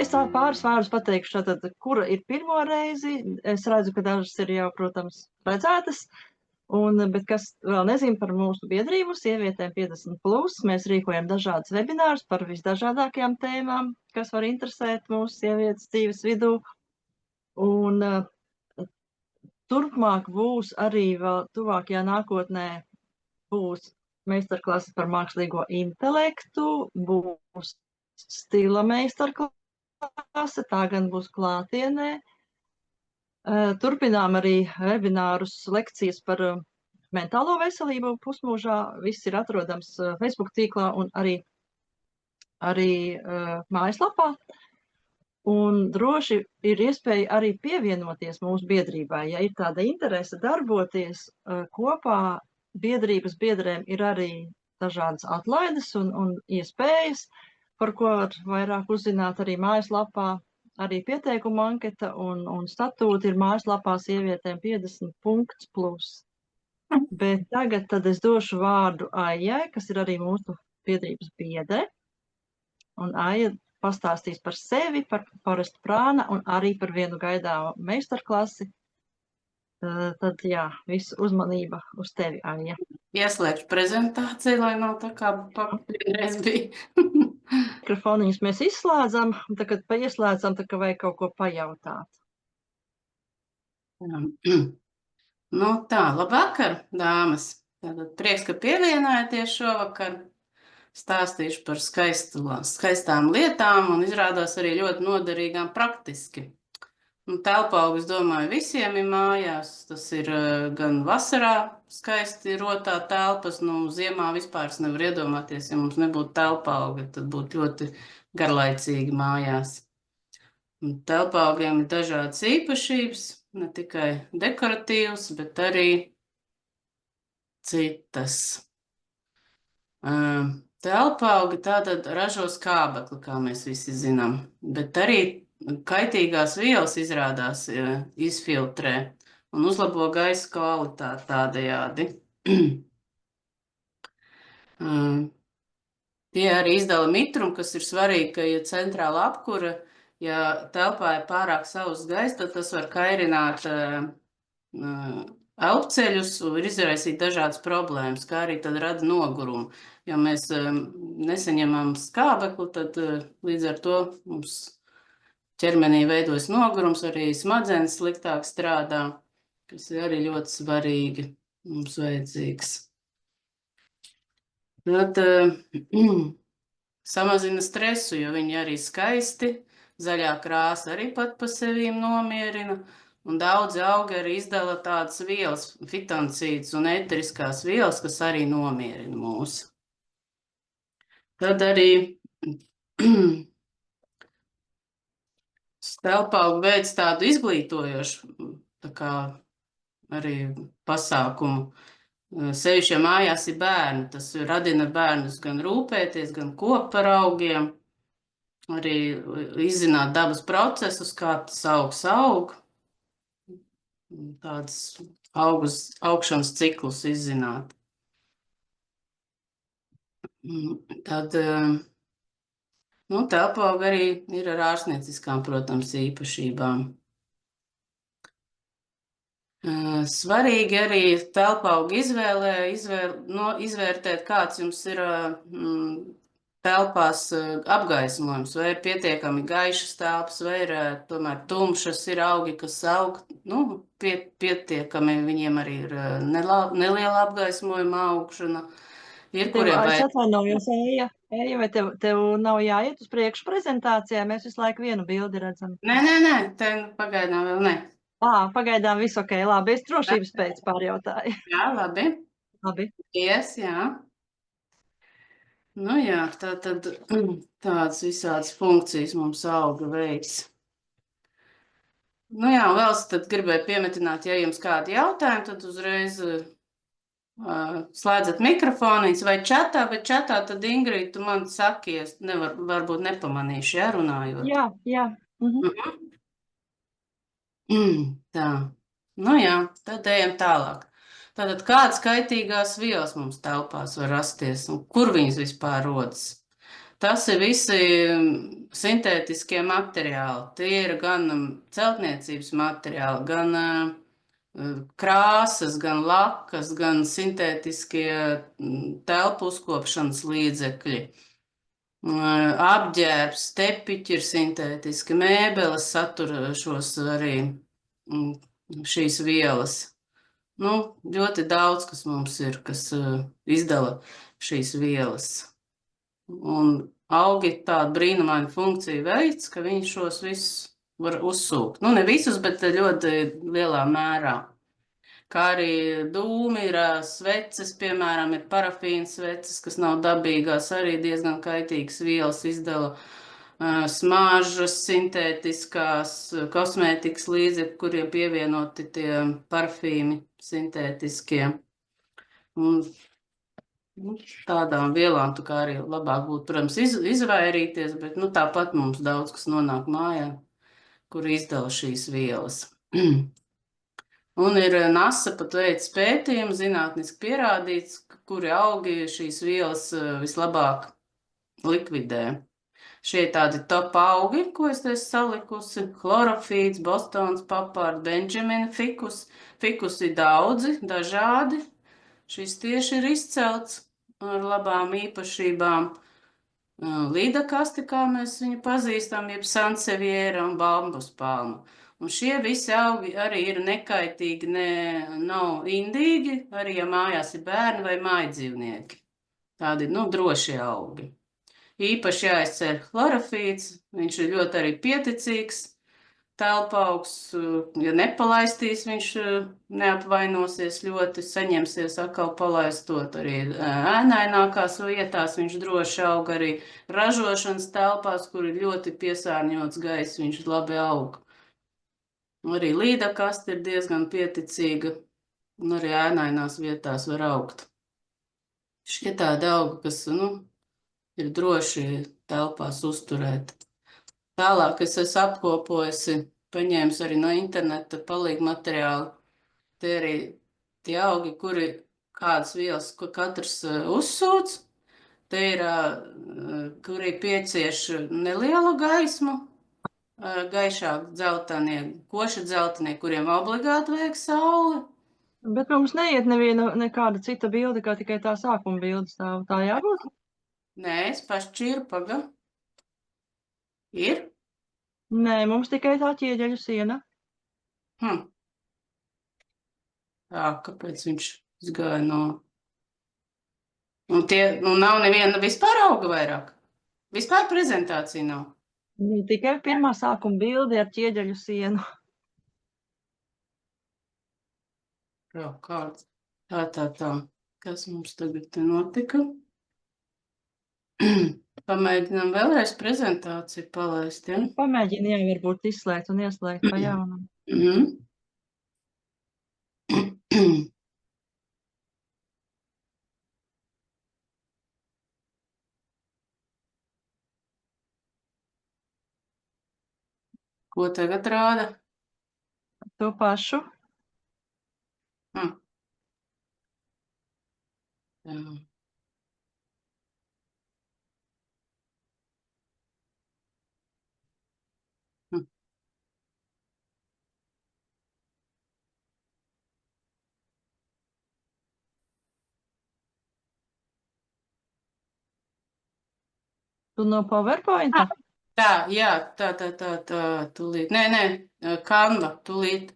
es tā pāris vārdus pateikšu, tātad, kura ir pirmo reizi. Es redzu, ka dažas ir jau, protams, redzētas. Bet kas vēl nezina par mūsu biedrību, sievietēm 50+, mēs rīkojam dažādas webinārus par visdažādākajām tēmām, kas var interesēt mūsu sievietes dzīves vidū. Un turpmāk būs arī vēl tuvākajā nākotnē būs meistarklase par mākslīgo intelektu, būs stila meistarklase, tā gan būs klātienē. Turpinām arī webinārus, lekcijas par mentālo veselību pusmūžā. Viss ir atrodams Facebook tīklā un arī mājaslapā. Un droši ir iespēja arī pievienoties mūsu biedrībai. Ja ir tāda interese darboties kopā, biedrības biedrēm ir arī dažādas atlaides un iespējas, par ko var vairāk uzzināt arī mājaslapā. Arī pieteikuma anketa un statūti ir mājaslapā sievietēm 50+. Bet tagad tad es došu vārdu Aijai, kas ir arī mūsu biedrības biedre. Un Aija pastāstīs par sevi, par Foresta Prāna un arī par vienu gaidāmu meistarklasi. Tad jā, visu uzmanība uz tevi, Aija. Ieslēgšu prezentāciju, lai nav tā kā pirmreiz bija. Mikrofoniņus mēs izslēdzam, un tad, kad paieslēdzam, tad, ka vajag kaut ko pajautāt. Nu tā, labvakar, dāmas. Tātad prieks, ka pievienojāties šovakar. Stāstīšu par skaistām lietām un izrādās arī ļoti noderīgām praktiski. Telpaugu, es domāju, visiem ir mājās. Tas ir gan vasarā skaisti rotā telpas, ziemā vispār es nevaru iedomāties, ja mums nebūtu telpauga, tad būtu ļoti garlaicīgi mājās. Telpaugiem ir dažādas īpašības, ne tikai dekoratīvas, bet arī citas. Telpaugi tātad ražo skābekli, kā mēs visi zinām, bet arī kaitīgās vielas izrādās izfiltrē un uzlabo gaisa kvalitāti tādējādi. Tie arī izdala mitrumu, kas ir svarīgi, ka, ja centrāla apkura, ja telpā ir pārāk sauss gaiss, tad tas var kairināt elpceļus un izraisīt dažādas problēmas, kā arī tad rada nogurumu. Ja mēs nesaņemam skābekli, tad līdz ar to mums ķermenī veidojas nogurums, arī smadzenes sliktāk strādā, kas ir arī ļoti svarīgi mums vajadzīgs. Tad samazina stresu, jo viņi arī skaisti, zaļā krāsa arī pat pa sevīm nomierina, un daudzi augi arī izdala tādas vielas, fitoncīdas un eteriskās vielas, kas arī nomierina mūs. Tad arī telpaugu veids tādu izglītojošu, tā kā arī pasākumu. Sevišķi, ja mājās ir bērni, tas radina bērnus gan rūpēties, gan kopt par augiem, arī izzināt dabas procesus, kā tas augs aug, tādas augšanas ciklus izzināt. Tad telpaugi arī ir ar ārstnieciskām, protams, īpašībām. Svarīgi arī telpaugu izvērtēt, kāds jums ir telpās apgaismojums, vai ir pietiekami gaišas telpas, vai ir tomēr tumšas, ir augi, kas aug, pietiekami viņiem arī ir neliela apgaismojuma augšana. Es atvainojos, Eija, vai tev nav jāiet uz priekšu prezentācijā? Mēs visu laiku vienu bildi redzam. Nē, te pagaidām vēl ne. Pagaidām viss ok, labi, es drošības pēc pārjautāju. Jā, labi. Yes, jā. Nu jā, tātad tādas visādas funkcijas mums auga veids. Nu jā, vēl tad gribēju piemetināt, ja jums kādi jautājumi, tad uzreiz slēdzat mikrofoniņus vai čatā, bet čatā tad Ingrid, tu man saki, es varbūt nepamanīšu, ja, runājot. Jā. Tā, nu jā, tad ejam tālāk. Tātad kādas kaitīgās vielas mums telpās var rasties un kur viņas vispār rodas? Tas ir visi sintētiskie materiāli. Tie ir gan celtniecības materiāli, gan krāsas, gan lakas, gan sintētiskie telpu uzkopšanas līdzekļi. Apģērbs, tepiķi ir sintētiski, mēbeles satur šos arī šīs vielas. Nu, ļoti daudz, kas mums ir, kas izdala šīs vielas. Un augi tādu brīnumainu funkciju veids, ka viņi šos visus var uzsūkt. Nu, ne visus, bet ļoti lielā mērā. Kā arī dūmi ir sveces, piemēram, ir parafīna sveces, kas nav dabīgās, arī diezgan kaitīgas vielas izdala. Smāžas, sintētiskās, kosmētikas līdzekļi, kuriem pievienoti tie parfīmi sintētiskie. Un tādām vielām tā kā arī labāk būtu, protams, izvairīties, bet nu, tāpat mums daudz kas nonāk mājā, kur izdala šīs vielas. Un ir NASA pat veids pētījumu, zinātniski pierādīts, kuri augi šīs vielas vislabāk likvidē. Šie tādi top augi, ko es te salikusi, chlorofīts, bostons, papārs, benjamina fikus. Fikus ir daudzi, dažādi. Šis tieši ir izcelts ar labām īpašībām. Līdakasti, kā mēs viņu pazīstam, jeb sanseviera un bambus palma. Un šie visi augi arī ir nekaitīgi, nav indīgi, arī ja mājās ir bērni vai mājdzīvnieki. Tādi, nu, drošie augi. Īpaši jāizcer chlorofīts, viņš ir ļoti arī pieticīgs telpaugs, ja nepalaistīs, viņš neapvainosies ļoti, saņemsies atkal palaistot arī ēnainākās vietās, viņš droši aug arī ražošanas telpās, kur ir ļoti piesārņots gaiss, viņš labi aug. Arī līdakaste ir diezgan pieticīga, un arī ēnainās vietās var augt. Šie tādi augi, kas, nu, ir droši telpās uzturēt. Tālāk es esmu apkopojusi, paņēmis arī no interneta palīgu materiālu. Tie arī tie augi, kuri kādas vielas, ko katrs uzsūc. Te ir, kuri piecieš nelielu gaismu, gaišāk dzeltenie, koši dzeltenie, kuriem obligāti vajag sauli. Bet mums neiet nekāda cita bilde, kā tikai tā sākuma bilde stāv. Tā jābūt? Nē, es pašķiru, paga. Ir? Nē, mums tikai tā ķieģeļu siena. Tā, kāpēc viņš izgāja no... Un tie, nu, nav neviena vispār auga vairāk? Vispār prezentācija nav? Tikai pirmā sākuma bilde ar ķieģeļu sienu. Jā, kāds. Tā. Kas mums tagad te notika? Pamēģinām vēlreiz prezentāciju palaist, ja? Pamēģini, jā, varbūt izslēgt un ieslēgt pa jaunam. Ko tagad rāda? To pašu. Tu no PowerPointa? Tā, jā, tā, tūlīt. Nē, Canva, tūlīt.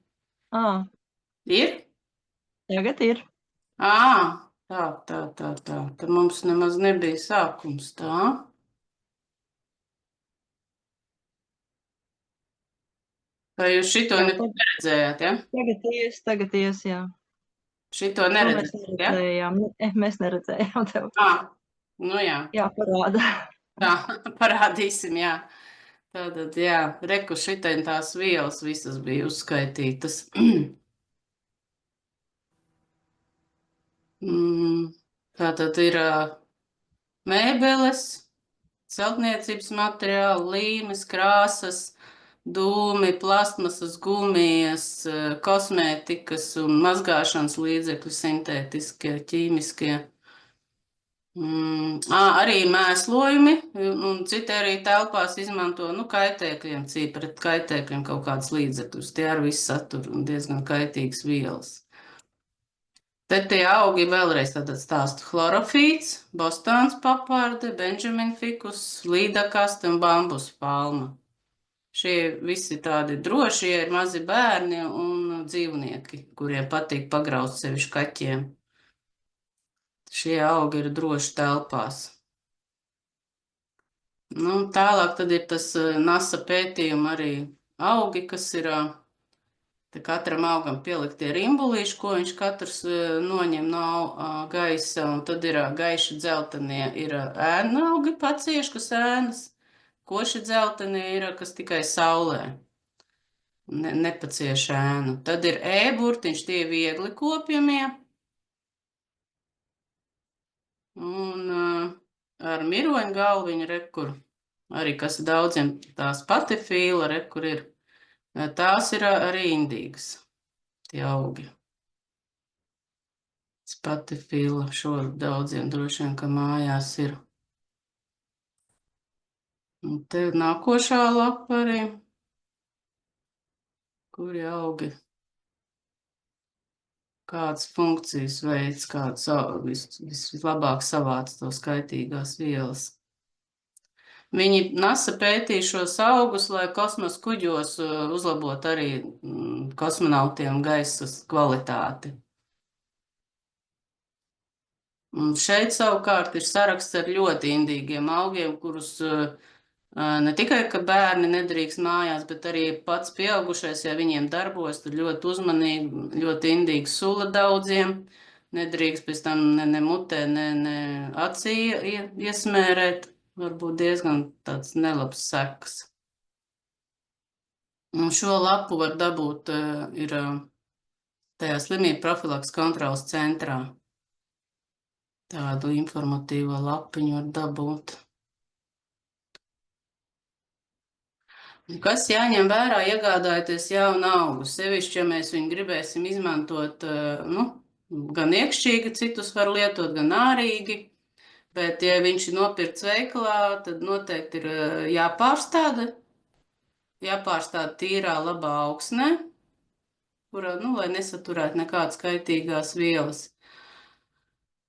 Ir? Tagad ir. Tā. Tad mums nemaz nebija sākums, tā. Vai jūs šito neredzējāt, ja? Tagad ies, jā. Šito neredzējāt, ja? Mēs neredzējām tev. Nu jā. Jā, parāda. Tā, parādīsim, jā. Tātad, jā, reku šitien tās vielas visas bija uzskaitītas. Tātad ir mēbeles, celtniecības materiāli, līmes, krāsas, dūmi, plastmasas, gumijas, kosmētikas un mazgāšanas līdzekļi, sintētiskie, ķīmiskie. Arī mēslojumi, un citi arī telpās izmanto, kaitēkļiem, pret kaitēkļiem kaut kādas līdzekļus. Tie arī viss satur diezgan kaitīgas vielas. Te tie augi vēlreiz tātad stāstu: chlorofīts, bostāns paparde, benjamin fikus, līdakaste un bambus palma. Šie visi tādi droši, ir mazi bērni un dzīvnieki, kuriem patīk pagraust sevišķi kaķiem. Šie augi ir droši telpās. Tālāk tad ir tas NASA pētījuma arī augi, kas ir te katram augam pieliktie rimbulīši, ko viņš katrs noņem no gaisa, un tad ir gaiši dzeltenie ir ēnu augi pacieši, kas ēnas, koši dzeltenie ir, kas tikai saulē nepacieš ēnu. Tad ir ēburtiņš, tie viegli kopjamie, un ar miroņu galviņu rekur, arī kas daudziem tās patifīla rekur ir, tās ir arī indīgas, tie augi. Patifīla šo daudziem droši vien, ka mājās ir. Un te nākošā lapa arī, kuri augi, kādas funkcijas veids, kādas vislabāk savāc tos kaitīgās vielas. Viņi NASA pētīja šos augus, lai kosmosa kuģos uzlabot arī kosmonautiem gaisas kvalitāti. Un šeit savukārt ir saraksts ar ļoti indīgiem augiem, kurus ne tikai, ka bērni nedrīkst mājās, bet arī pats pieaugušais, ja viņiem darbojas, tad ļoti uzmanīgi, ļoti indīgi sula daudziem. Nedrīkst pēc tam ne mutē, ne acī iesmērēt. Varbūt diezgan tāds nelabs sekas. Un šo lapu var dabūt ir tajā slimību profilaks kontrolas centrā. Tādu informatīvo lapiņu var dabūt. Kas jāņem vērā, iegādājoties jaunu augu? Sevišķi, ja mēs viņu gribēsim izmantot, gan iekšķīgi, citus var lietot, gan ārīgi. Bet, ja viņš ir nopirkts veikalā, tad noteikti ir jāpārstāda tīrā, labā augsnē, kurā, lai nesaturētu nekādas kaitīgās vielas.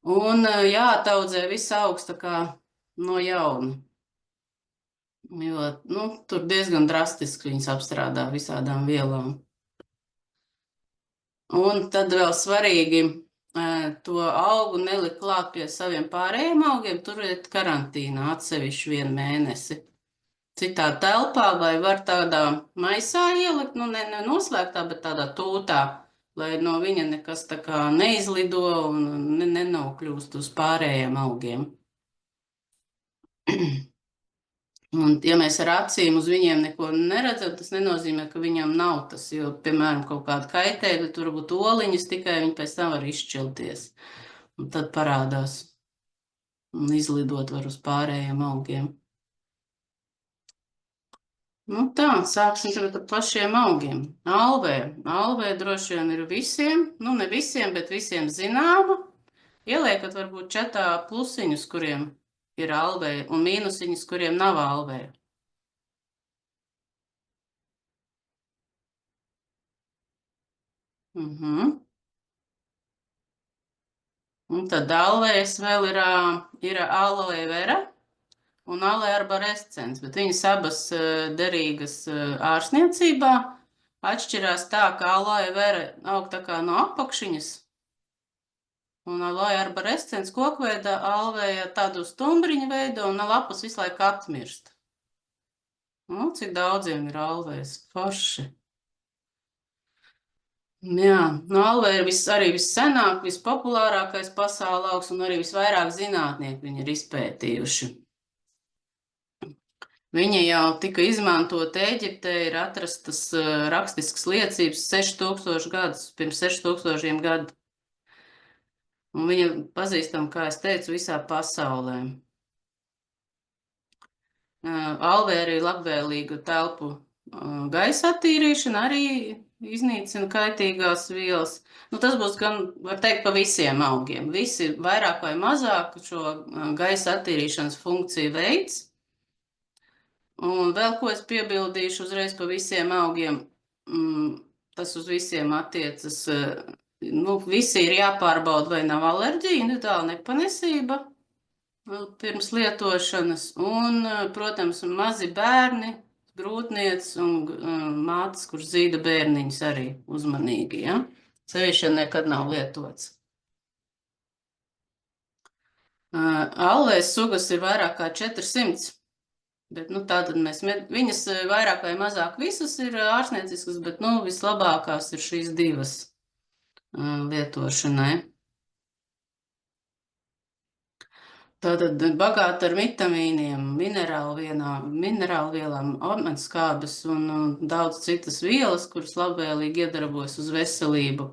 Un jāataudzē viss augs tā kā no jauna, jo, tur diezgan drastiski viņas apstrādā visādām vielām. Un tad vēl svarīgi to augu nelikt klāt pie saviem pārējiem augiem, turiet karantīnā atsevišķi 1 mēnesi. Citā telpā, vai var tādā maisā ielikt, ne noslēgtā, bet tādā tūtā, lai no viņa nekas tā kā neizlido un nenokļūst uz pārējiem augiem. Un, ja mēs ar acīm uz viņiem neko neredzam, tas nenozīmē, ka viņam nav tas, jo, piemēram, kaut kāda kaitēkļa, tur varbūt oliņas tikai, viņi pēc tam var izšķilties. Un tad parādās un izlidot var uz pārējiem augiem. Tā, sāksim tagad ar pašiem augiem. Alvē droši vien ir visiem, ne visiem, bet visiem zināma. Ieliekat varbūt čatā plusiņus, kuriem ir alvē, un mīnusiņus, kuriem nav alvē. Un tad alvēs vēl ir aloe vera un aloe arborescens, bet viņas abas derīgas ārstniecībā. Atšķirās tā, ka aloe vera aug tā kā no apakšiņas, un aloe arborescens kokveidā alvēja tādu stumbriņu veido, un lapas visu laiku atmirst. Cik daudziem ir alvēs? Forši. Jā, alvē ir arī vissenāk, vispopulārākais pasaulē augs, un arī visvairāk zinātnieki viņi ir izpētījuši. Viņa jau tika izmantota Ēģiptē, ir atrastas rakstiskas liecības 6000 gadus, pirms 6000 gadu. Un viņa pazīstama, kā es teicu, visā pasaulē. Alvē arī labvēlīgu telpu gaisa attīrīšana, arī iznīcina kaitīgās vielas. Nu, tas būs gan, var teikt, pa visiem augiem. Visi vairāk vai mazāk šo gaisa attīrīšanas funkciju veids. Un vēl ko es piebildīšu uzreiz pa visiem augiem, tas uz visiem attiecas. Nu, visi ir jāpārbauda, vai nav alerģija, individuāla nepanesība pirms lietošanas. Un, protams, mazi bērni, grūtniec un mātes, kurš zīda bērniņus arī uzmanīgi. Ja? Sevišķi nekad nav lietots. Allēs sugas ir vairāk kā 400. Bet, nu, tātad viņas vairāk vai mazāk visas ir ārstnieciskas, bet, nu, vislabākās ir šīs divas lietošanai. Tātad bagāta ar vitamīniem, minerālvielām, akmenskābes un daudz citas vielas, kuras labvēlīgi iedarbojas uz veselību.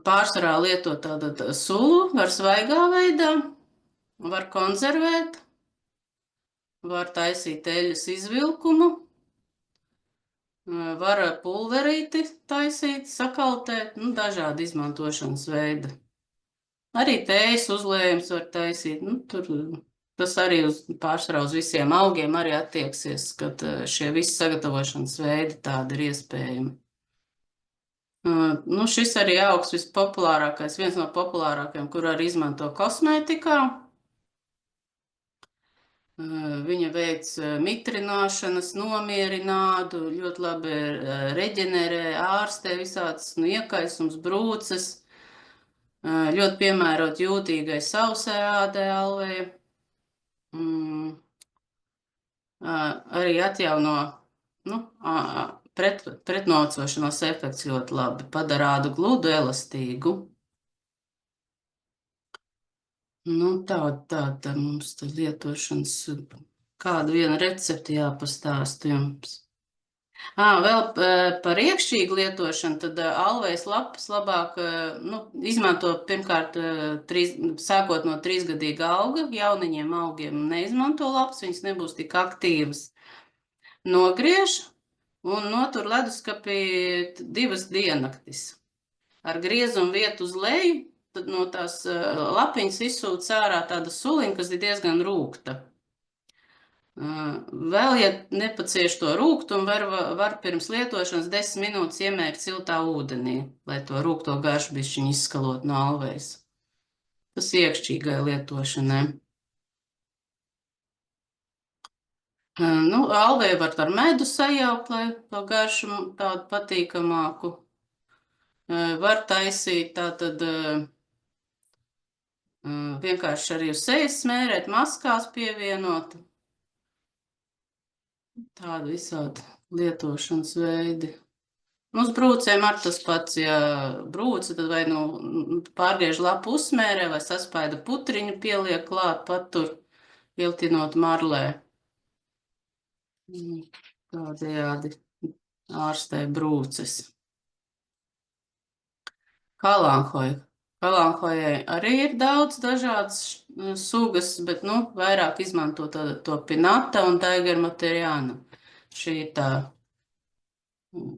Pārsvarā lietot tātad sulu, var svaigā veidā, var konservēt. Var taisīt eļas izvilkumu, var pulverīti taisīt, sakaltēt, nu, dažādi izmantošanas veidi. Arī tējas uzlējums var taisīt, nu, tas arī pārsvarā uz visiem augiem arī attieksies, kad šie visi sagatavošanas veidi tādi ir iespējami. Nu, šis arī augs vispopulārākais, viens no populārākajiem, kur arī izmanto kosmētikā. Viņa veic mitrināšanas, nomierinādu, ļoti labi reģenerē, ārstē visādas iekaisums, brūces, ļoti piemērot jūtīgai sausai ādai alvei. Arī atjauno pretnocošanās efekts ļoti labi, padara ādu gludu, elastīgu. Nu, tā mums tad lietošanas, kādu vienu recepti jāpastāsta jums. Vēl par iekšķīgu lietošanu, tad alvejas lapas labāk, nu, izmanto pirmkārt, sākot no 3-gadīga auga, jauniņiem augiem neizmanto lapas, viņas nebūs tik aktīvas. Nogriež un notur leduskapī 2 diennaktis. Ar griezumu vietu uz leju, tad no tās lapiņas izsūc ārā tāda suliņa, kas ir diezgan rūgta. Vēl, ja nepacieš to rūgtumu, var pirms lietošanas 10 minūtes iemērt siltā ūdenī, lai to rūgto garšu bišķiņu izskalot no alvejas. Tas iekšķīgai lietošanai. Nu, alveju var ar medu sajaukt, lai to garšu tādu patīkamāku. Var taisīt tātad vienkārši arī uz sejas smērēt, maskās pievienot. Tādu visādi lietošanas veidi. Uz brūcēm ar tas pats, ja brūce, tad vai nu pārgriež lapu uzsmērē, vai saspaida putriņu pieliek klāt, patur, iltinot marlē. Tādējādi ārstē brūces. Kalanhoja. Kalanhojai arī ir daudz dažādas sugas, bet, nu, vairāk izmanto to pinata un Tiger Materiana. Šī ir tā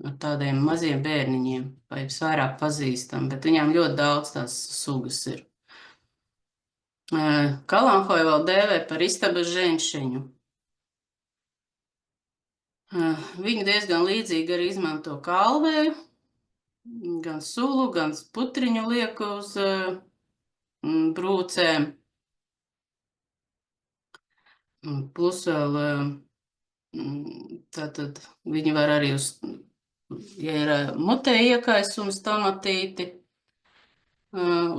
ar tādiem maziem bērniņiem, vai visvairāk pazīstam, bet viņām ļoti daudz tās sugas ir. Kalanhoja vēl dēvē par istabas ženšeņu. Viņu diezgan līdzīgi arī izmanto kalvēju. Gan sulu, gan putriņu liek uz brūcēm. Plus vēl, tātad viņi var arī ja ir mutē iekaisums tomatīti,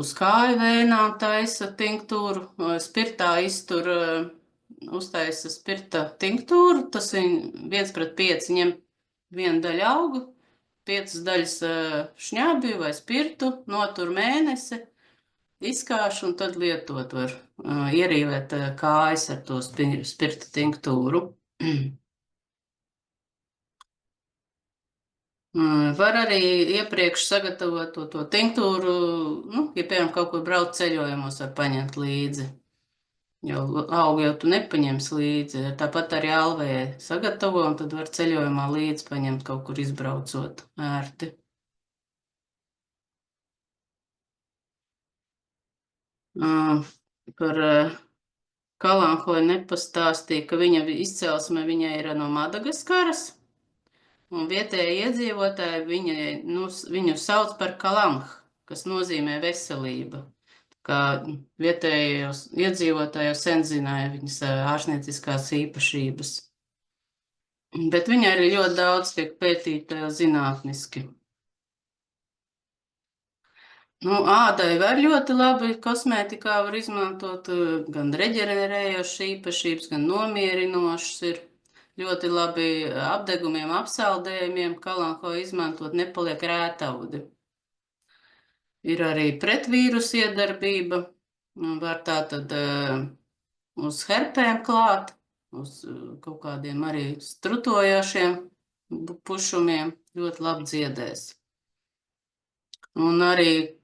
uz kāju vēnām taisa tinktūru, spirtā iztur, uztaisa spirta tinktūru, tas 1:5 ņem 1 daļa augu, 5 daļas šņābju vai spirtu, notur mēnesi, izkāš un tad lietot var ierīvēt kājas ar to spirta tinktūru. Var arī iepriekš sagatavot to tinktūru, nu, ja piemēram kaut kur braukt ceļojumos, var paņemt līdzi. jau augu jau tu nepaņemsi līdzi. Tāpat arī alvējai sagatavo, un tad var ceļojumā līdzi paņemt kaut kur izbraucot ērti. Par Kalanhoju nepastāstīja, ka viņa izcelsme viņai ir no Madagaskaras, un vietējie iedzīvotāji viņu sauc par Kalanhu, kas nozīmē veselība. Kā vietējos iedzīvotāji jau sen zināja viņas ārstnieciskās īpašības. Bet viņa arī ļoti daudz tiek pētīta zinātniski. Ādai var ļoti labi kosmētikā var izmantot gan reģenerējošas īpašības, gan nomierinošas. Ir ļoti labi apdegumiem, apsaldējumiem. Kalanhoju izmantot nepaliek rētaudi. Ir arī pretvīrusu iedarbība. Var tātad uz herpēm klāt, uz kaut kādiem arī strutojošiem pušumiem ļoti labi dziedēs. Un arī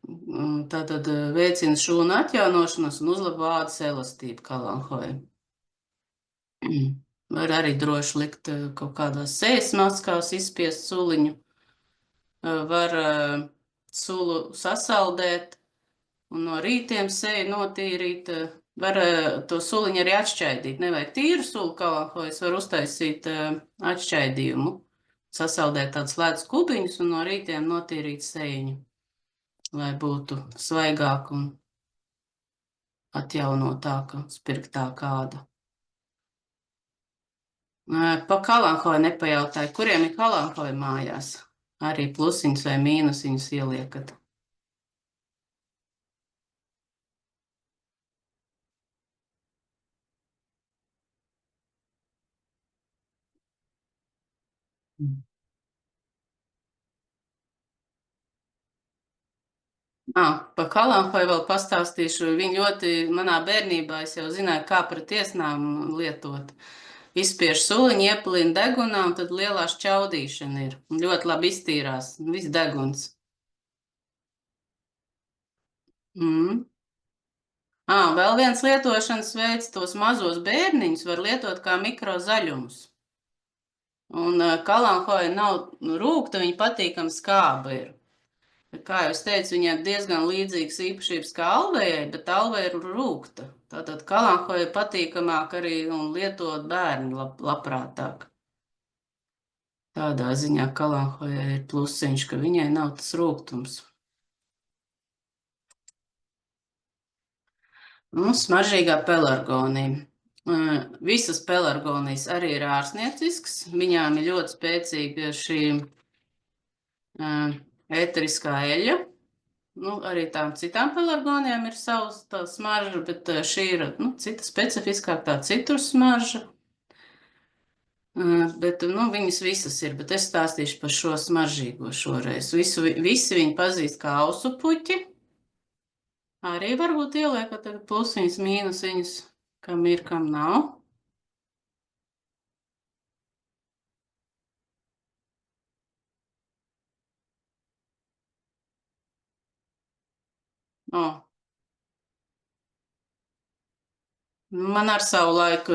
tātad veicina šūnu atjaunošanos un uzlabo ādas elastību Kalanhoju. Var arī droši likt kaut kādās sejas maskās, izspiest suliņu. Var sulu sasaldēt un no rītiem seju notīrīt. Var to suliņu arī atšķaidīt. Nevajag tīru sulu Kalanhojas, var uztaisīt atšķaidījumu. Sasaldēt tādus ledus kubiņus un no rītiem notīrīt sejiņu, lai būtu svaigāka un atjaunotāka, spirgtāka āda. Pa Kalanhoju nepajautāju, kuriem ir Kalanhoja mājās? Arī plusiņus vai mīnusiņus ieliekat. Pa Kalanhoju vēl pastāstīšu. Viņa ļoti, manā bērnībā es jau zināju, kā pret iesnām lietot. Izspiež suliņu, iepilina degunā, un tad lielā šķaudīšana ir. Ļoti labi iztīrās, viss deguns. Vēl viens lietošanas veids, tos mazos bērniņus var lietot kā mikrozaļumus. Un Kalanhoja nav rūgta, viņa patīkam skāba ir. Kā jau es teicu, viņai diezgan līdzīgas īpašības kā alvējai, bet alvei ir rūgta. Tātad Kalanhoja patīkamāk arī un lietot bērni labprātāk. Tādā ziņā Kalanhojai ir plusiņš, ka viņai nav tas rūgtums. Smaržīgā pelargonija. Visas pelargonijas arī ir ārsniecisks. Viņām ir ļoti spēcīga šī ēteriskā eļļa. Arī tām citām pelargonijām ir savs tā smarža, bet šī ir cita specifiskāk, tā citrus smarža. Bet viņas visas ir, bet es stāstīšu par šo smaržīgo šoreiz. Visi viņi pazīst kā ausu puķi. Arī varbūt ieliekat plusiņas, mīnusiņas, kam ir, kam nav. Man ar savu laiku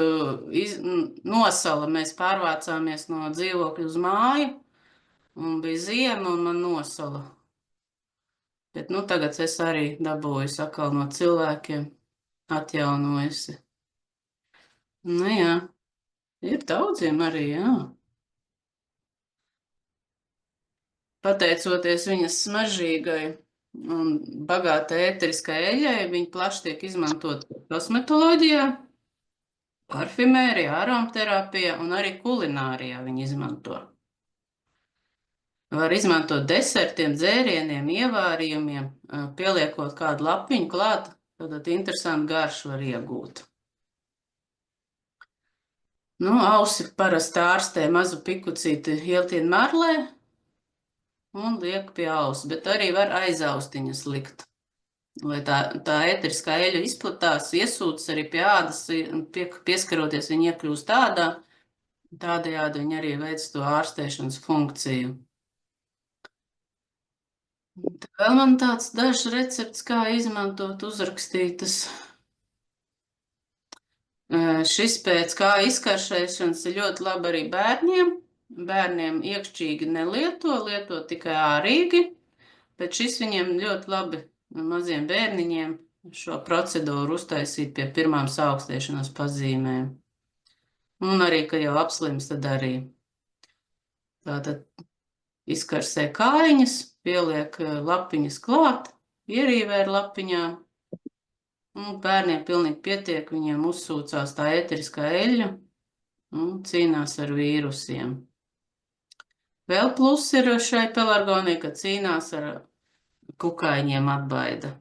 nosala. Mēs pārvācāmies no dzīvokļa uz māju, un bija ziema, un man nosala. Bet tagad es arī dabūju atkal no cilvēkiem, atjaunojusi. Jā, ir daudziem arī, jā. Pateicoties viņas smaržīgai un bagātai ēteriskai eļļai, viņa plaši tiek izmantot kosmetoloģijā, parfimērijā, aromaterapijā un arī kulinārijā viņa izmanto. Var izmantot desertiem, dzērieniem, ievārījumiem, pieliekot kādu lapiņu klāt, tad interesantu garšu var iegūt. Ausi parasti ārstē mazu pikucīti ieltien marlē un liek pie auss, bet arī var aizaustiņas likt, lai tā ēteriskā eļļa izplatās, iesūcas arī pie ādas, pieskaroties viņa iekļūst ādā, tādējādi viņa arī veic to ārstēšanas funkciju. Vēl man tāds dažs recepts, kā izmantot uzrakstītas. Šis pēc kā izkaršēšanas ir ļoti labi arī bērniem. Bērniem iekšķīgi lieto tikai ārīgi, bet šis viņiem ļoti labi maziem bērniņiem šo procedūru uztaisīt pie pirmām saaugstēšanās pazīmēm. Un arī, kad jau apslims, tad arī. Tātad izkarsē kājiņas, pieliek lapiņas klāt, ierīvē ar lapiņām. Un bērniem pilnīgi pietiek, viņiem uzsūcās tā ēteriskā eļļa un cīnās ar vīrusiem. Vēl plus ir šai pelargonijai, ka cīnās ar kukaiņiem atbaida.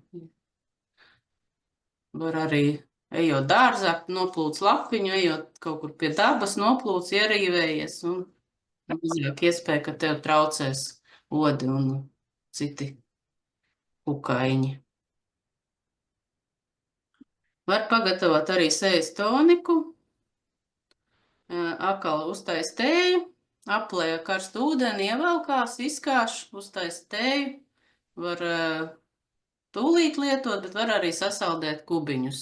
Var arī, ejot dārzā, noplūc lapiņu, ejot kaut kur pie dabas, noplūc, ierīvējies un mazāk iespēja, ka tev traucēs odi un citi kukaiņi. Var pagatavot arī sejas toniku, atkal uztais tēju, aplēja karstu ūdeni, ievelkās, izkāš, uztais tēju, var tūlīt lietot, bet var arī sasaldēt kubiņus.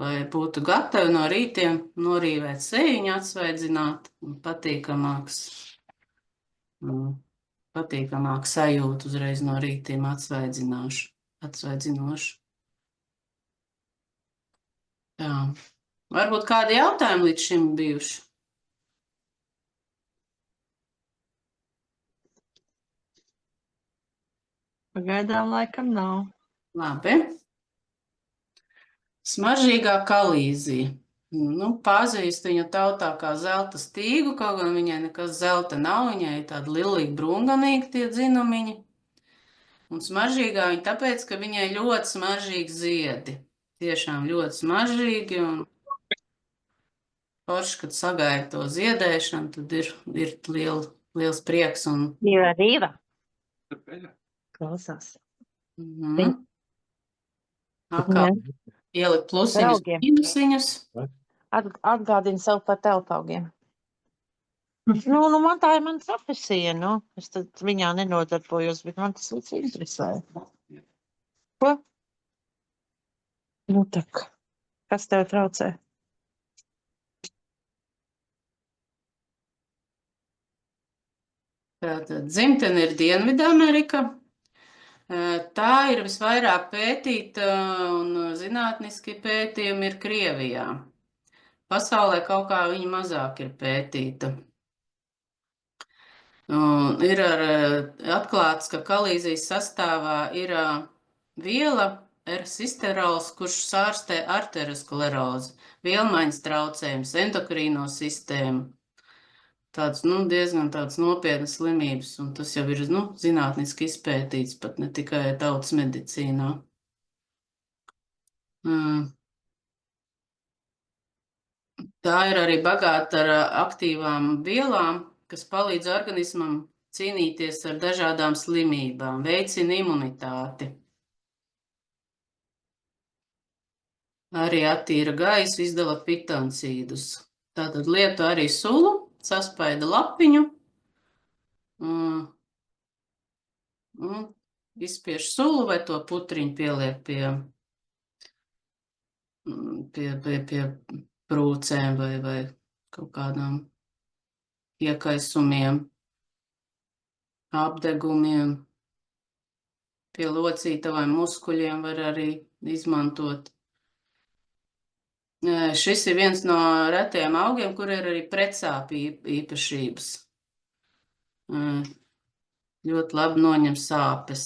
Lai būtu gatavi no rītiem norīvēt sejiņu, atsvaidzināt, patīkamāk sajūt uzreiz no rītiem atsvaidzinošu. Jā. Varbūt kādi jautājumi līdz šim bijuši? Pagaidām laikam nav. Labi. Smaržīgā kalīzija. Pazīst viņu tautā kā zelta stīgu, kaut gan viņai nekas zelta nav, viņai tāda lilīgi brūnganīgi tie dzinumiņi. Un smaržīgā viņa tāpēc, ka viņai ļoti smaržīgi ziedi. Tiešām ļoti smaržīgi un forši, kad sagaida to ziedēšanu, tad ir liels prieks un... Rīva. Klausās. Atkal ielikt plusiņus, mīnusiņus. Atgādini sev par telpaugiem. Man tā ir mana profesija, Es tad viņā nenodarbojos, bet man tas viss interesē. Ko? Tak. Kas tev traucē? Tātad dzimtene ir Dienvidamerika. Tā ir visvairāk pētīta un zinātniski pētījumi ir Krievijā. Pasaulē kaut kā viņa mazāk ir pētīta. Ir atklāts, ka kalīzijas sastāvā ir viela R-sisterols, kurš sārstē arteriosklerozi, vielmaiņas traucējumus, endokrīno sistēmu. Tāds, diezgan tāds nopietnas slimības, un tas jau ir, zinātniski izpētīts, pat ne tikai tautas medicīnā. Tā ir arī bagāta ar aktīvām vielām, kas palīdz organismam cīnīties ar dažādām slimībām, veicina imunitāti. Arī attīra gaisu, izdala pitancīdus. Tātad lieto arī sulu, saspaida lapiņu, izspiež sulu vai to putriņu pieliek pie prūcēm vai kaut kādām iekaisumiem, apdegumiem, pie locīta vai muskuļiem var arī izmantot. Šis ir viens no retajiem augiem, kur ir arī pretsāpju īpašības. Ļoti labi noņem sāpes.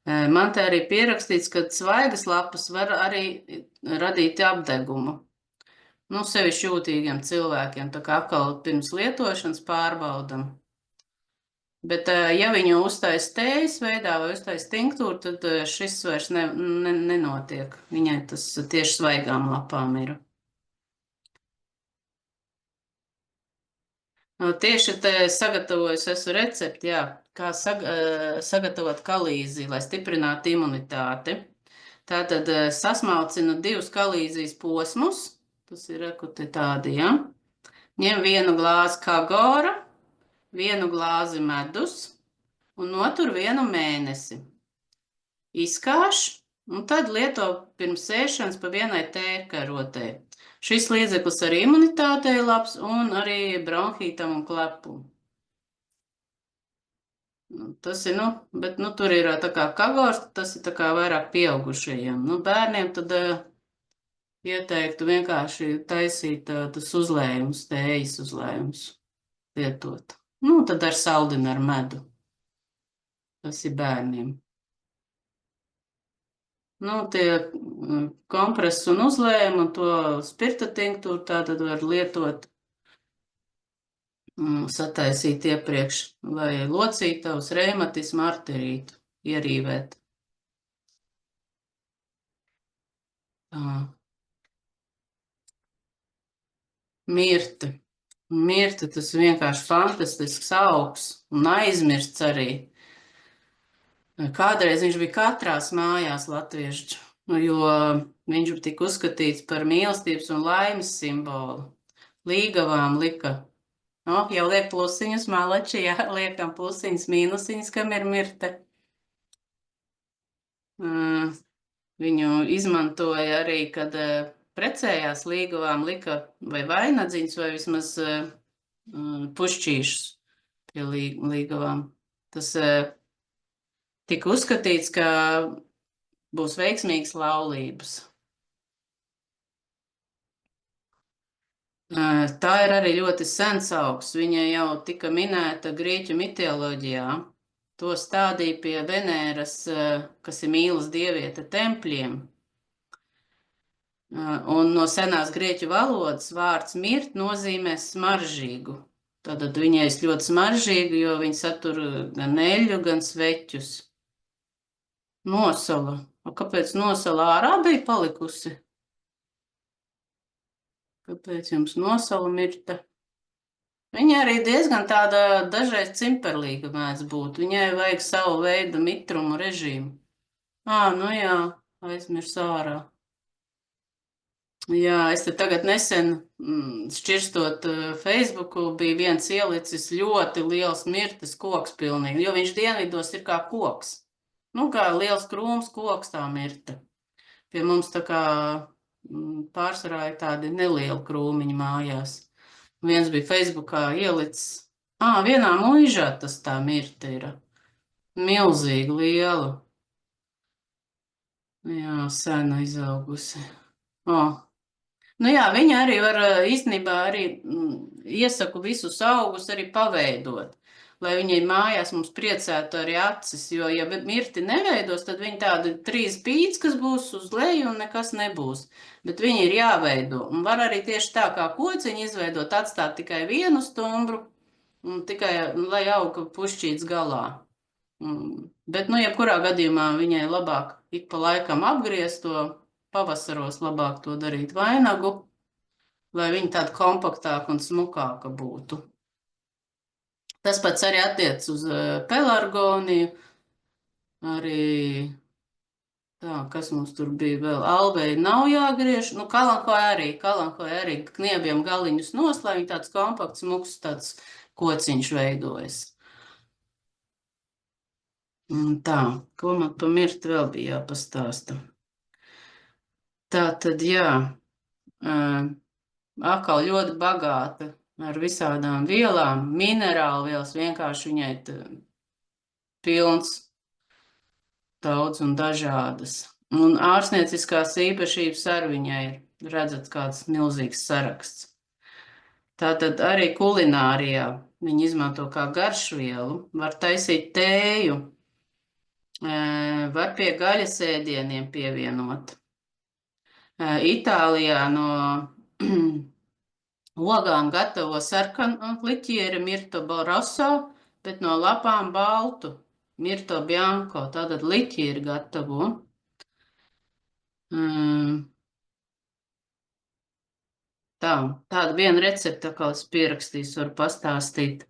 Man te arī pierakstīts, ka svaigas lapas var arī radīt apdegumu. Sevišķi jūtīgiem cilvēkiem, tā kā atkal pirms lietošanas pārbaudam. Bet, ja viņu uztais tējas veidā vai uztais tinktūru, tad šis vairs nenotiek. Viņai tas tieši svaigām lapām ir. Tieši te sagatavojas esmu recepti, kā sagatavot kalīziju, lai stiprinātu imunitāti. Tātad sasmalcinu 2 kalīzijas posmus, tas ir tādi, Ņem 1 glāzi kagora, 1 glāzi medus un notur 1 mēnesi. Izkāš Un tad lieto pirms ēšanas pa vienai tērkarotē. Šis līdzeklis arī imunitātei labs un arī bronhītam un klepum. Tas ir, bet tur ir tā kā kagors, tas ir tā kā vairāk pieaugušajiem. Bērniem tad ieteiktu vienkārši taisīt tas uzlējumus, tējas uzlējumus lietot. Tad ar saldinu ar medu. Tas ir bērniem. Tie kompresi un uzlējumi un to spirta tinktūru tātad var lietot, sataisīt iepriekš, lai locītavas, reumatismu, arterītu ierīvēt. Mirte. Mirte, tas vienkārši fantastisks augs un aizmirsts arī. Kādreiz viņš bija katrās mājās latviešu, jo viņš tika uzskatīts par mīlestības un laimes simbolu. Līgavām lika. Jau liek plusiņus, malači, jā, liekam plusiņus, mīnusiņus, kam ir mirte. Viņu izmantoja arī, kad precējās līgavām lika vai vainadziņus, vai vismaz pušķīšus pie līgavām. Tas tika uzskatīts, ka būs veiksmīgas laulības. Tā ir arī ļoti sens augs. Viņa jau tika minēta grieķu mitoloģijā. To stādīja pie Venēras, kas ir mīlas dieviete, tempļiem. Un no senās grieķu valodas vārds mirt nozīmē smaržīgu. Tātad viņai ir ļoti smaržīga, jo viņa satur gan eļļu, gan sveķus. Nosala. Kāpēc nosala ārā bija palikusi? Kāpēc jums nosala mirta? Viņa arī diezgan tāda dažreiz cimperlīga mēdz būt. Viņai vajag savu veidu mitrumu režīmu. Jā, aizmirs ārā. Jā, es te tagad nesen šķirstot Facebooku, bija viens ielicis ļoti liels mirtes koks pilnīgi, jo viņš dienvidos ir kā koks. Kā liels krūms koks tā mirte. Pie mums tā kā pārsvarā ir tādi nelieli krūmiņi mājās. Viens bija Facebookā ielicis. Vienā muižā tas tā mirte ir. Milzīgi liela. Jā, sena izaugusi. Viņa arī var īstenībā arī iesaku visus augus arī paveidot, lai viņai mājās mums priecētu arī acis, jo, ja mirti neveidos, tad viņi tādi 3 pīts, kas būs uz leju un nekas nebūs, bet viņi ir jāveido, un var arī tieši tā kā kociņu izveidot, atstāt tikai vienu stumbru, un tikai, lai auga pušķīts galā. Bet, jebkurā gadījumā viņai labāk ik pa laikam apgriezt to, pavasaros labāk to darīt vainagu, lai viņa tāda kompaktāka un smukāka būtu. Tas pats arī attiec uz pelargoniju, arī, kas mums tur bija vēl, alvei nav jāgriež, kalankoja arī kniebiem galiņus nos, lai viņa tāds kompakts, smuks, tāds kociņš veidojas. Ko man pa mirti vēl bija jāpastāsta? Tātad, jā, atkal ļoti bagāta ar visādām vielām, minerālu vielas, vienkārši viņai pilns, daudz un dažādas. Un ārstnieciskās īpašības ar viņai ir, redzat, kāds milzīgs saraksts. Tātad arī kulinārijā viņi izmanto kā garšvielu, var taisīt tēju, var pie gaļas ēdieniem pievienot. Itālijā no ogām gatavo sarkanu liķieri Mirto Rosso, bet no lapām baltu Mirto Bianco, tātad liķieri gatavo. Tāda viena recepte, kā es pierakstīju, varu pastāstīt.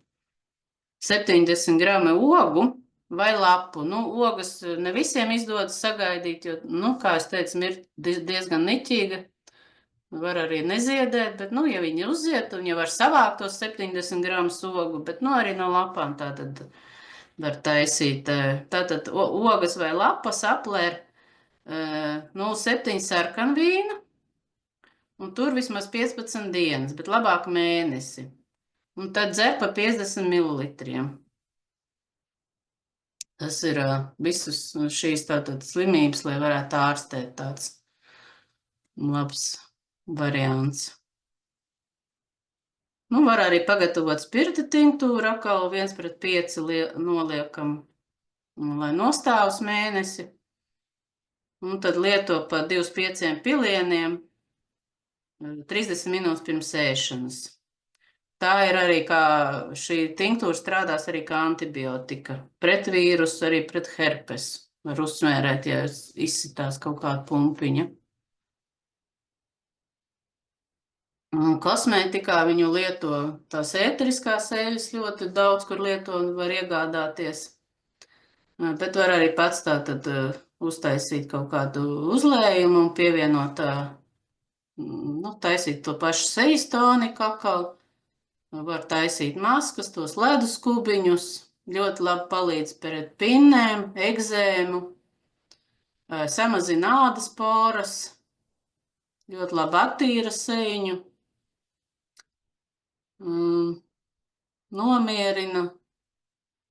70 grami ogu vai lapu. Ogas ne visiem izdodas sagaidīt, jo, kā es teicu, mirt diezgan niķīga. Var arī neziedēt, bet, ja viņi uzziet, un jau var savākt tos 70 gramus ogu, bet, arī no lapām tātad var taisīt. Tātad ogas vai lapas aplēr 0,7 sarkanvīna, un tur vismaz 15 dienas, bet labāk mēnesi. Un tad dzer pa 50 mililitriem. Tas ir visus šīs tātad slimības, lai varētu ārstēt tāds labs variants. Nu, var arī pagatavot spirta tinktūru, atkal 1:5 noliekam, lai nostāv uz mēnesi. Un tad lieto pa 2-5 pilieniem 30 minūtes pirms ēšanas. Tā ir arī kā šī tinktūra strādās arī kā antibiotika. Pret vīrusu, arī pret herpesu. Var uzsmērēt, ja izsitās kaut kāda pumpiņa. Kosmētikā viņu lieto tās ēteriskās eļas ļoti daudz, kur lieto un var iegādāties. Bet var arī pats tātad uztaisīt kaut kādu uzlējumu un pievienot, taisīt to pašu sejas toniku atkal. Var taisīt maskas, tos ledus kubiņus, ļoti labi palīdz pret pinnēm, egzēmu, samazina ādas poras, ļoti labi attīra sejiņu, nomierina,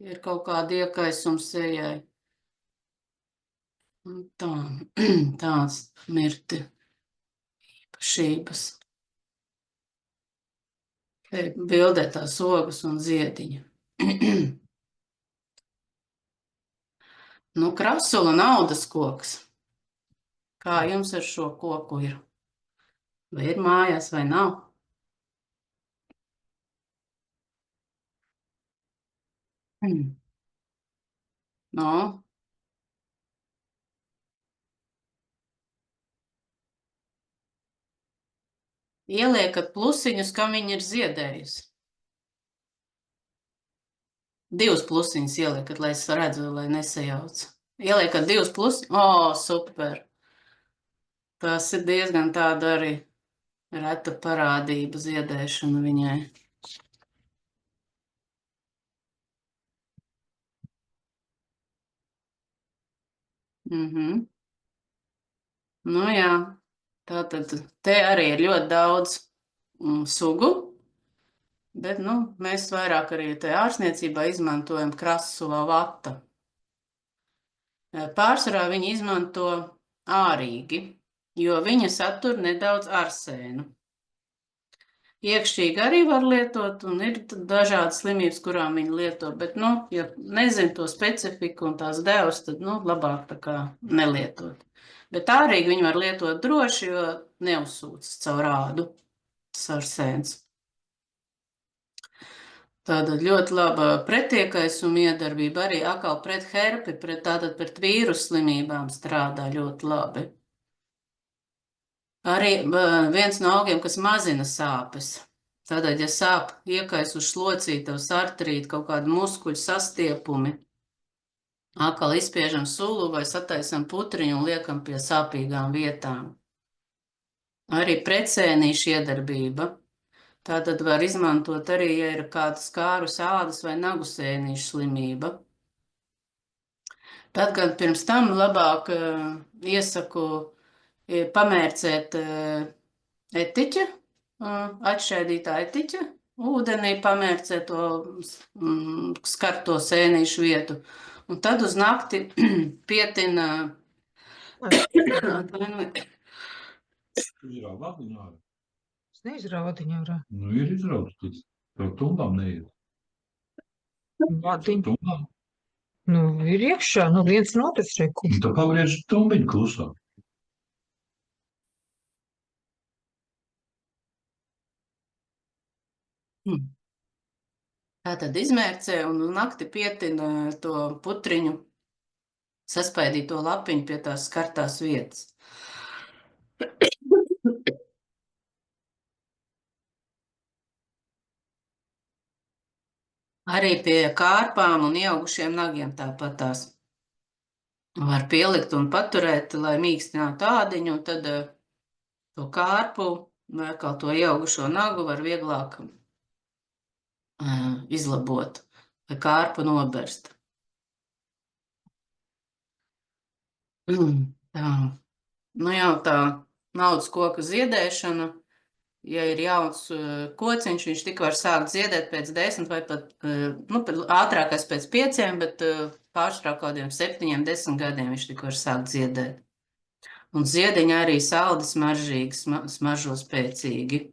ir kaut kāda iekaisuma sejai. Tāds mirti īpašības. Bildē tās ogas un ziediņa. Krasula naudas koks. Kā jums ar šo koku ir? Vai ir mājās vai nav? Ieliekat plusiņus, kam viņi ir ziedējusi. 2 plusiņus ieliekat, lai es redzu, lai nesajauc. Ieliekat 2 plusiņus. Super. Tas ir diezgan tāda arī reta parādība ziedēšana viņai. Jā. Tātad te arī ir ļoti daudz sugu, bet mēs vairāk arī te ārsniecībā izmantojam krasula vata. Pārsvarā viņi izmanto ārīgi, jo viņa satur nedaudz arsēnu. Iekšķīgi arī var lietot, un ir dažādas slimības, kurām viņi lieto, bet, ja nezin to specifiku un tās devas, tad, labāk tā kā nelietot. Bet ārīgi viņi var lietot droši, jo neuzsūcas caur ādu arsēns. Tātad ļoti laba pretiekaisuma iedarbība, arī atkal pret herpi, tātad pret vīrusu slimībām strādā ļoti labi. Arī viens no augiem, kas mazina sāpes. Tātad, ja sāp iekaisuši locītavas arterīti, kaut kādi muskuļu sastiepumi, atkal izspiežam sulu vai sataisam putriņu un liekam pie sāpīgām vietām. Arī pretsēnīša iedarbība. Tātad var izmantot arī, ja ir kāda skārus ādas vai nagu sēnīša slimība. Tad, kad pirms tam labāk iesaku pamērcēt etiķa, atšķaidītā etiķa, ūdenī pamērcēt to skarto sēnīšu vietu. Un tad uz nakti pietina Es neizraudu viņu ārā. Ir izrauts, tad tumbām neiet. Vadiņu. Ir iekšā, viens no otras reku. Tā pagriež tumbiņu klusāk. Tātad izmērcē un nakti pietina to putriņu, saspaidīt to lapiņu pie tās skartās vietas. Arī pie kārpām un ieaugušiem nagiem tāpatās var pielikt un paturēt, lai mīkstinātu ādiņu, un tad to kārpu vai kā to ieaugušo nagu var vieglāk izlabot vai kārpu noberst. Tā. Nu jau tā naudas koka ziedēšana, ja ir jauns kociņš, viņš tik var sākt ziedēt pēc 10 vai pat, pat ātrākais pēc 5, bet pārsvarā kādiem 7, 10 gadiem viņš tik var sākt ziedēt. Un ziediņi arī saldi smaržīgi, smaržo spēcīgi.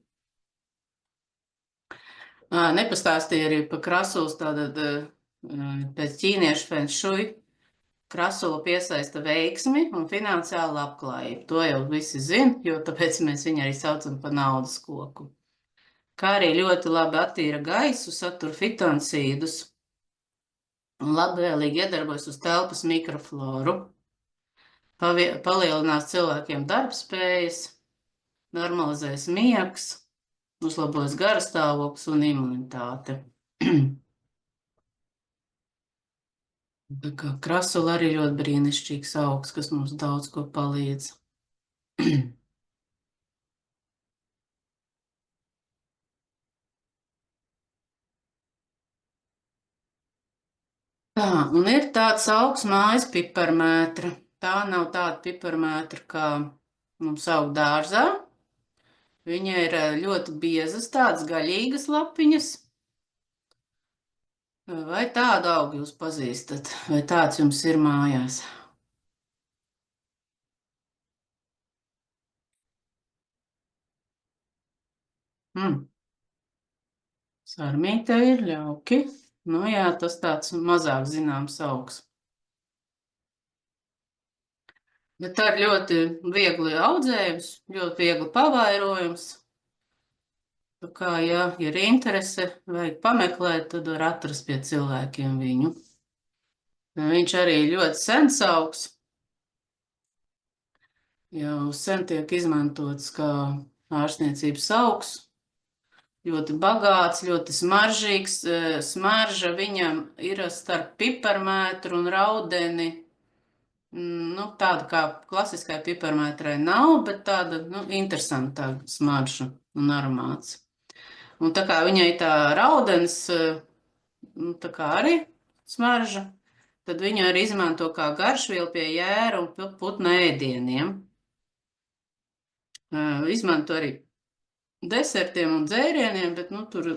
Nepastāstīja arī par krasulas, tātad pēc ķīniešu feng shui. Krasula piesaista veiksmi un finansiālu labklājību. To jau visi zina, jo tāpēc mēs viņu arī saucam par naudas koku. Kā arī ļoti labi attīra gaisu, satur fitoncīdus un labvēlīgi iedarbojas uz telpas mikrofloru. Palielinās cilvēkiem darbspējas, normalizēs miegs, uzlabojas garastāvoklis un imunitāte. Tā kā krasula arī ļoti brīnišķīgs augs, kas mums daudz ko palīdz. Tā, un ir tāds augs mājas piparmētra. Tā nav tāda piparmētra, kā mums aug dārzā. Viņa ir ļoti biezas, tādas gaļīgas lapiņas. Vai tādu augu jūs pazīstat? Vai tāds jums ir mājās? Sarmīte ir ļauki. Nu jā, tas tāds mazāk zināms augs. Bet tā ir ļoti viegli audzējums, ļoti viegli pavairojums. Tā kā, ja ir interese, vajag pameklēt, tad var atrast pie cilvēkiem viņu. Viņš arī ļoti sens augs. Jau sen tiek izmantots kā ārstniecības augs. Ļoti bagāts, ļoti smaržīgs. Smarža viņam ir starp piparmētru un raudeni. Tāda kā klasiskai piparmētrai nav, bet tāda, interesanta smarža un aromāts. Un tā kā viņai tā raudens, tā kā arī smarža, tad viņu arī izmanto kā garšvielu pie jēra un putna ēdieniem. Izmanto arī desertiem un dzērieniem, bet, tur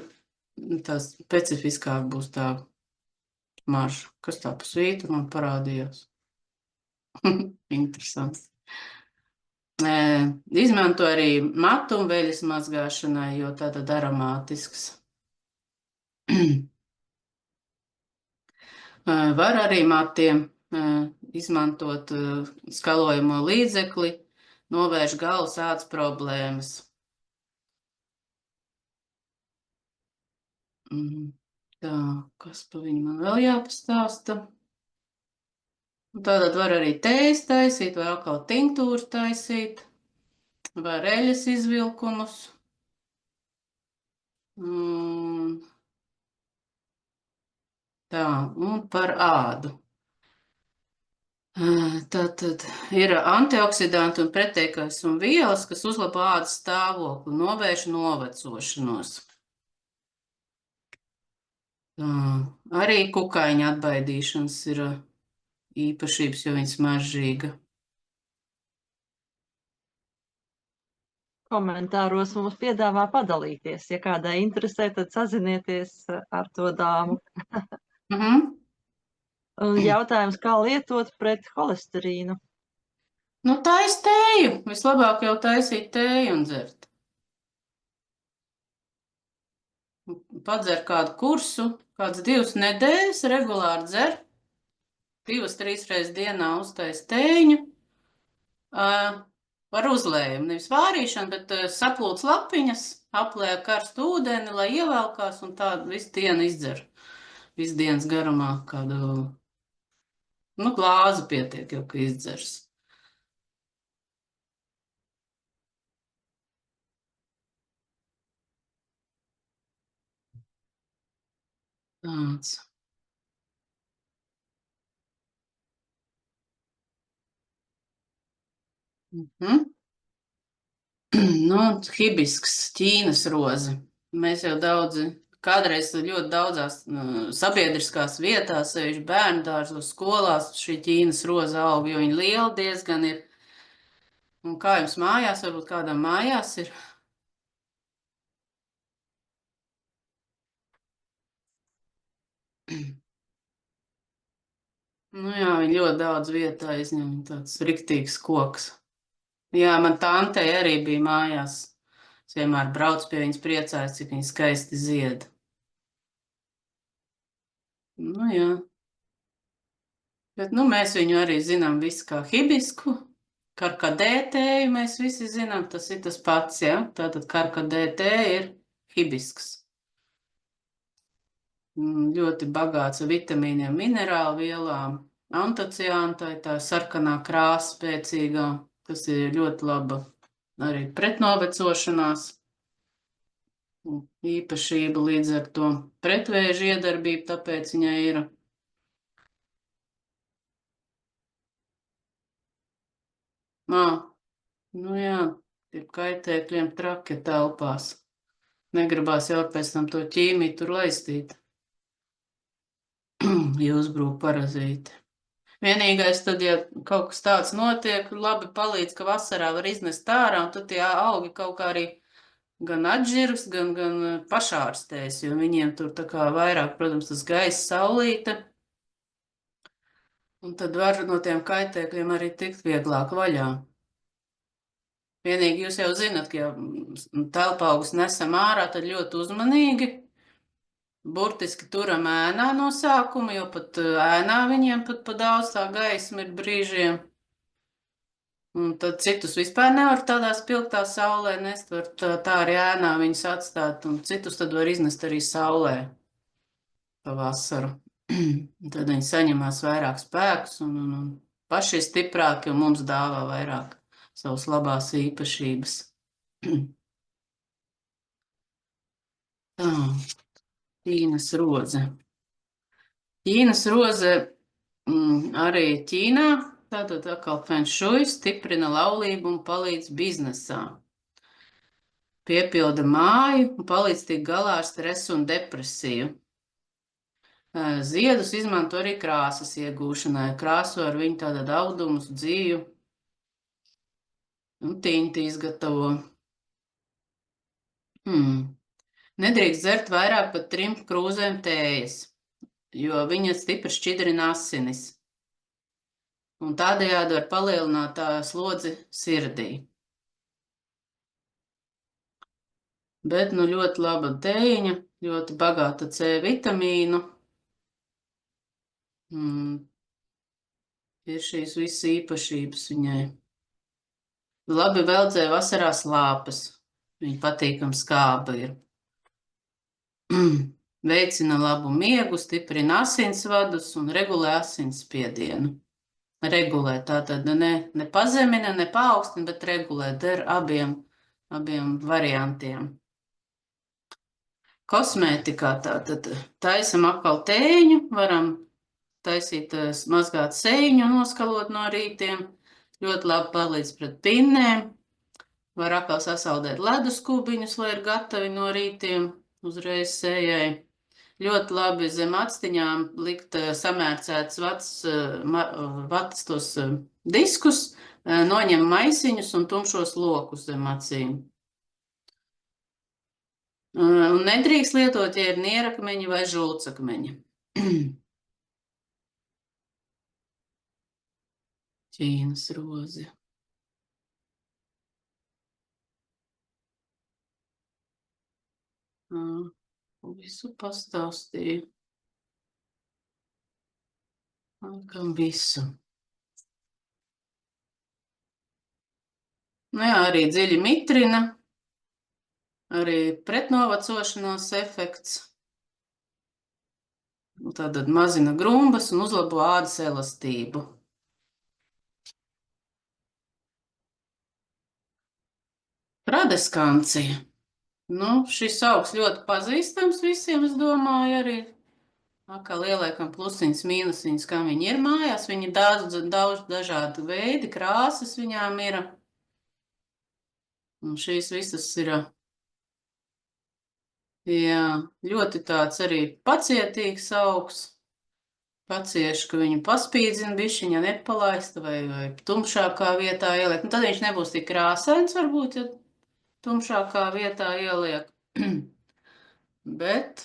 tā specifiskāk būs tā smarža, kas tā pa svītu man parādījās. Interesants. Izmanto arī matu un veļas mazgāšanai, jo tātad aromātisks. Var arī matiem izmantot skalojamo līdzekli, novērš galvas ādas problēmas. Tā, kas pa viņu man vēl jāpastāsta? Tātad var arī tējas taisīt, vai atkal tinktūras taisīt, vai eļas izvilkumus. Tā, un par ādu. Tātad ir antioksidanti un pretēkaisuma vielas, kas uzlabo ādas stāvokli, novērš novecošanos. Arī kukaiņa atbaidīšanas ir īpašības, jo viņa smaržīga. Komentāros mums piedāvā padalīties. Ja kādai interesē, tad sazinieties ar to dāmu. Un jautājums, kā lietot pret holesterīnu? Tais tēju. Vislabāk jau taisīt tēju un dzert. Padzer kādu kursu, kāds 2 nedēļas, regulāri dzer. 2-3 reizes dienā uztais tēņu. Var uzlējumu, nevis vārīšanu, bet saplūc lapiņas, apliek karstu ūdeni, lai ievelkās un tādu visu dienu izdzer. Visu dienas garumā kādu, glāzi pietiek jau, ka izdzers. Tāds. Hibisks, Ķīnas roze. Mēs jau kādreiz ļoti daudzās sabiedriskās vietās, sevišķi bērnu dārzos, skolās, šī Ķīnas roze aug, jo viņa liela diezgan ir Un kā jums mājās, varbūt kādam mājās ir? Nu jā, viņi ļoti daudz vietu aizņem, tāds riktīgs koks. Jā, man tantei arī bija mājās. Es vienmēr braucu pie viņas priecājos, cik viņa skaisti zied. Nu jā. Bet, nu, mēs viņu arī zinām visu kā hibisku. Karkadētēju mēs visi zinām, tas ir tas pats, ja? Tātad karkadētē ir hibisks. Ļoti bagāts ar vitamīniem, minerālu vielām, antociāntai, tā sarkanā krāsa spēcīgā, kas ir ļoti laba arī pretnovecošanās īpašība, līdz ar to pretvēža iedarbība, tāpēc viņai ir. Nu jā, tie kaitēkļiem traki telpās. Negribās jau pēc tam to ķīmiju tur laistīt. Ja uzbrūk parazīti. Vienīgais tad, ja kaut kas tāds notiek, labi palīdz, ka vasarā var iznest ārā, un tad tie augi kaut kā arī gan atžirs, gan pašārstēs, jo viņiem tur tā kā vairāk, protams, tas gaisa, saulīte. Un tad var no tiem kaitēkļiem arī tikt vieglāk vaļā. Vienīgi jūs jau zinat, ka ja telpaugus nesam ārā, tad ļoti uzmanīgi. Burtiski turam ēnā no sākuma, jo pat ēnā viņiem pat pa daudz tā gaisma ir brīžiem. Un tad citus vispār nevar tādā spilgtā saulē nest, var tā arī ēnā viņus atstāt, un citus tad var iznest arī saulē pa vasaru. Tad viņi saņemās vairāk spēkus un paši ir stiprāki, un mums dāvā vairāk savas labās īpašības. Tā. Ķīnas roze. Ķīnas roze arī Ķīnā, tātad atkal feng shui, stiprina laulību un palīdz biznesā. Piepilda māju un palīdz tikt galā ar stresu un depresiju. Ziedus izmanto arī krāsas iegūšanai, krāso ar viņu tātad audumus, dzīvu un tinti izgatavo. Nedrīkst dzert vairāk par 3 krūzēm tējas, jo viņa stipri šķidrina asinis. Un tādējādi var palielināt tā slodzi sirdī. Bet, nu, ļoti laba tējiņa, ļoti bagāta C vitamīnu. Ir šīs visas īpašības viņai. Labi veldzē vasarā slāpes. Viņa patīkam skāba ir. Veicina labu miegu, stiprina asinsvadus un regulē asinsspiedienu. Regulē, tātad ne pazemina, ne paaugstina, bet regulē, der abiem variantiem. Kosmētikā tātad taisam atkal tēņu, varam taisīt mazgāt sēņu, noskalot no rītiem, ļoti labi palīdz pret pinnēm, var atkal sasaldēt ledus kubiņus, lai ir gatavi no rītiem uzreiz sējai. Ļoti labi zem actiņām likt samērcēts vatas tos diskus, noņem maisiņus un tumšos lokus zem acīm. Un nedrīkst lietot, ja ir nierakmeņi vai žulcakmeņi. Ķīnas rozi. Visu pastāstīju. Kam visu. Nu jā, arī dziļi mitrina, arī pretnovecošanās efekts. Tātad mazina grumbas un uzlabo ādas elastību. Radeskancija. Nu, šis augs ļoti pazīstams visiem, es domāju, arī. Kā lielākam plusiņas, mīnusiņas, kā viņi ir mājās. Viņi daudz dažādu veidi, krāsas viņām ir. Un šīs visas ir, jā, ļoti tāds arī pacietīgs augs. pacieši, ka viņu paspīdzina bišķiņa nepalaista vai tumšākā vietā ieliek. Nu, tad viņš nebūs tik krāsains varbūt, ja tumšākā vietā ieliek. Bet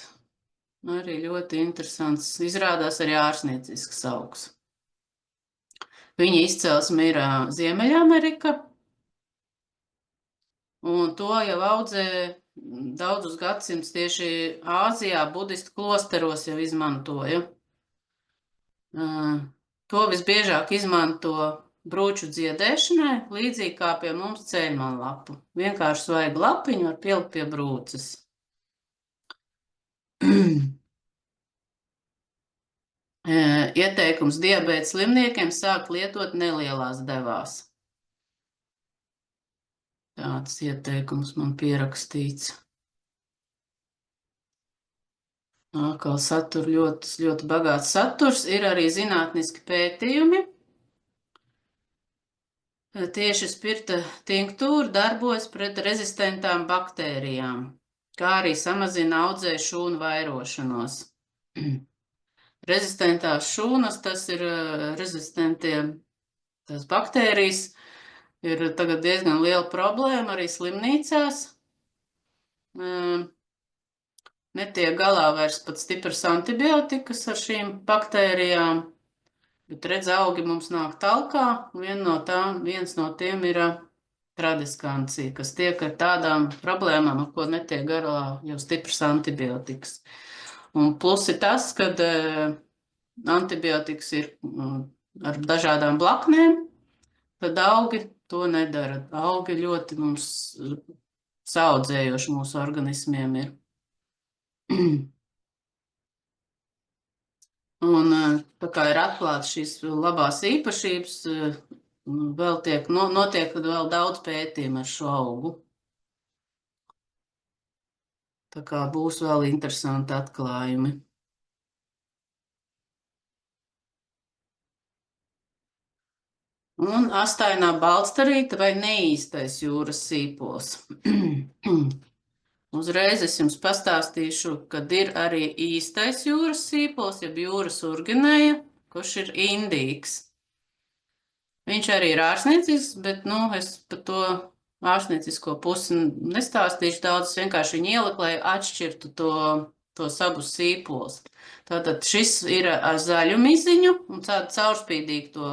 arī ļoti interesants. Izrādās arī ārsniecisks augs. Viņa izcelsme ir Ziemeļamerika. Un to jau audzē daudzus gadsimtus tieši Āzijā budistu klosteros jau izmantoja. To visbiežāk izmanto brūču dziedēšanai, līdzīgi kā pie mums ceļmanlapu. Vienkārši svaigu lapiņu var pielikt pie brūces. Ieteikums diabēta slimniekiem sākt lietot nelielās devās. Tāds ieteikums man pierakstīts. Atkal satur ļoti bagāts saturs. Ir arī zinātniski pētījumi. Tieši spirta tinktūra darbojas pret rezistentām baktērijām, kā arī samazina audzēju šūnu vairošanos. Rezistentās šūnas, tas ir rezistentie tās baktērijas, ir tagad diezgan liela problēma arī slimnīcās. Netiek galā vairs pat stipras antibiotikas ar šīm baktērijām, bet redz, augi mums nāk talkā, viens no tiem ir tradiskancija, kas tiek ar tādām problēmām, ar ko netiek galā jau stipras antibiotikas. Un plus ir tas, kad antibiotikas ir ar dažādām blaknēm, tad augi to nedara. Augi ļoti mums saudzējoši mūsu organismiem ir. Un tā kā ir atklāts šīs labās īpašības, notiek vēl daudz pētījumu ar šo augu. Tā kā būs vēl interesanti atklājumi. Un astainā baltstarīte vai neīstais jūras sīpols. Uzreiz es jums pastāstīšu, kad ir arī īstais jūras sīpols, jeb jūras urginēja, kurš ir indīgs. Viņš arī ir ārsniecisks, bet, es par to ārsniecisko pusi nestāstīšu daudz, es vienkārši viņu ieliku, lai atšķirtu tos abus sīpols. Tātad šis ir ar zaļu miziņu un tādu caurspīdīgu to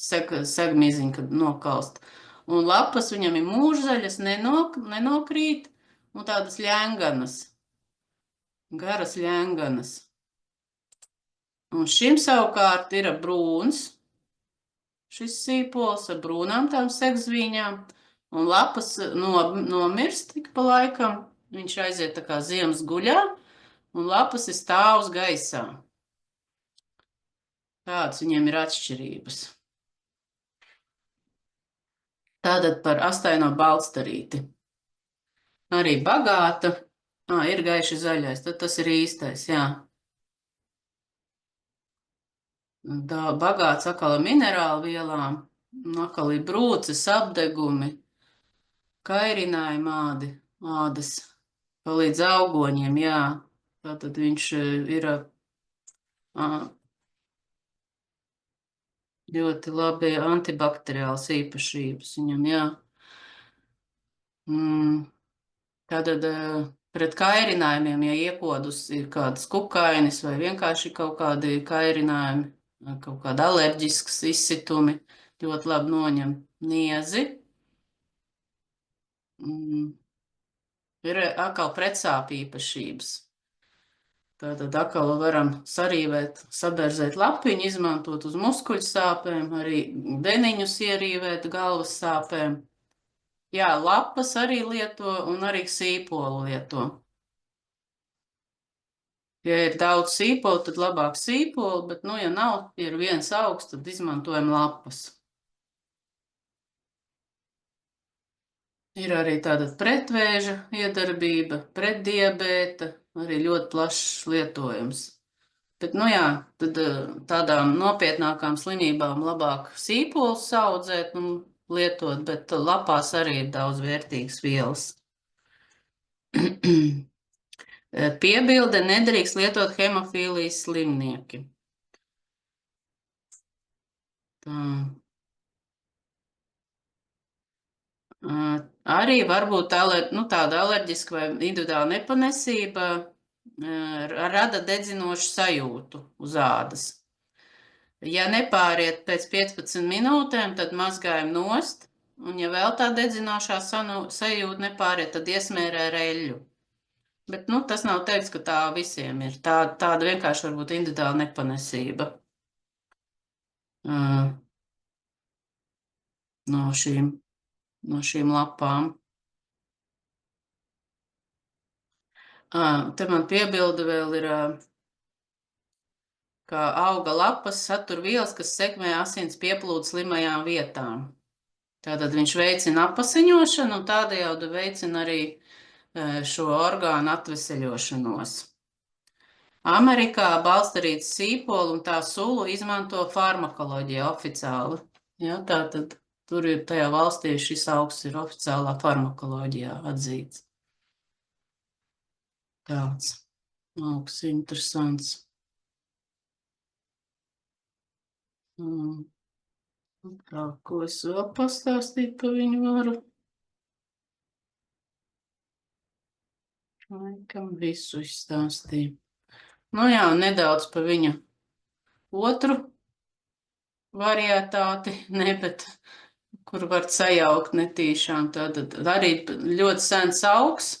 segmiziņu, kad nokalst. Un lapas viņam ir mūžzaļas, nenokrīt, un tādas ļenganas, garas ļenganas. Un šim savukārt ir brūns, šis sīpols ar brūnām tām segzvīņām, un lapas nomirst tik pa laikam, viņš aiziet tā kā ziemas guļā, un lapas ir stāvs gaisā. Tādas viņiem ir atšķirības. Tātad par astaino baltstarīti. Arī bagāta. Ir gaiši zaļais, tad tas ir īstais, jā. Bagāts atkal ar minerālu vielām, atkal ir brūces, apdegumi, kairinājumi ādas, palīdz augoņiem, jā. Tātad viņš ir ļoti labi antibakteriāls īpašības viņam, jā. Tātad pret kairinājumiem, ja iekodus ir kādas kukainis vai vienkārši kaut kādi kairinājumi, kaut kādi alerģisks izsitumi, ļoti labi noņem niezi. Ir atkal pretsāpju īpašības. Tātad atkal varam sarīvēt, saberzēt lapiņu, izmantot uz muskuļu sāpēm, arī deniņus ierīvēt galvas sāpēm. Jā, lapas arī lieto un arī sīpolu lieto. Ja ir daudz sīpolu, tad labāk sīpolu, bet, ja nav, ja ir viens augs, tad izmantojam lapas. Ir arī tāda pretvēža iedarbība, pretdiabēta, arī ļoti plašs lietojums. Bet, tad tādām nopietnākām slimībām labāk sīpolus audzēt un lietot, bet lapās arī ir daudz vērtīgas vielas. Piebilde: nedrīkst lietot hemofīlijas slimnieki. Tā. Arī varbūt tāda alerģiska vai individuāla nepanesība rada dedzinošu sajūtu uz ādas. Ja nepāriet pēc 15 minūtēm, tad mazgājam nost, un ja vēl tā dedzinošā sajūta nepāriet, tad iesmērē ar eļļu. Bet, tas nav teikts, ka tā visiem ir. Tāda vienkārši varbūt individuāla nepanesība no šīm lapām. Te man piebilde vēl ir, ka auga lapas satur vielas, kas sekmē asins pieplūdu slimajām vietām. Tātad viņš veicina apasiņošanu un tādējādi veicina arī šo orgānu atveseļošanos. Amerikā balstarīts sīpolu un tā sulu izmanto farmakoloģijā oficiāli. Ja, tātad tur ir tajā valstī šis augsts ir oficiālā farmakoloģijā atzīts. Tāds augsts interesants. Tā, ko es vēl pastāstīt par viņu varu? Laikam visu izstāstīju. Jā, nedaudz par viņa otru varietāti, bet kur var sajaukt netīšām. Tātad arī ļoti sens augs,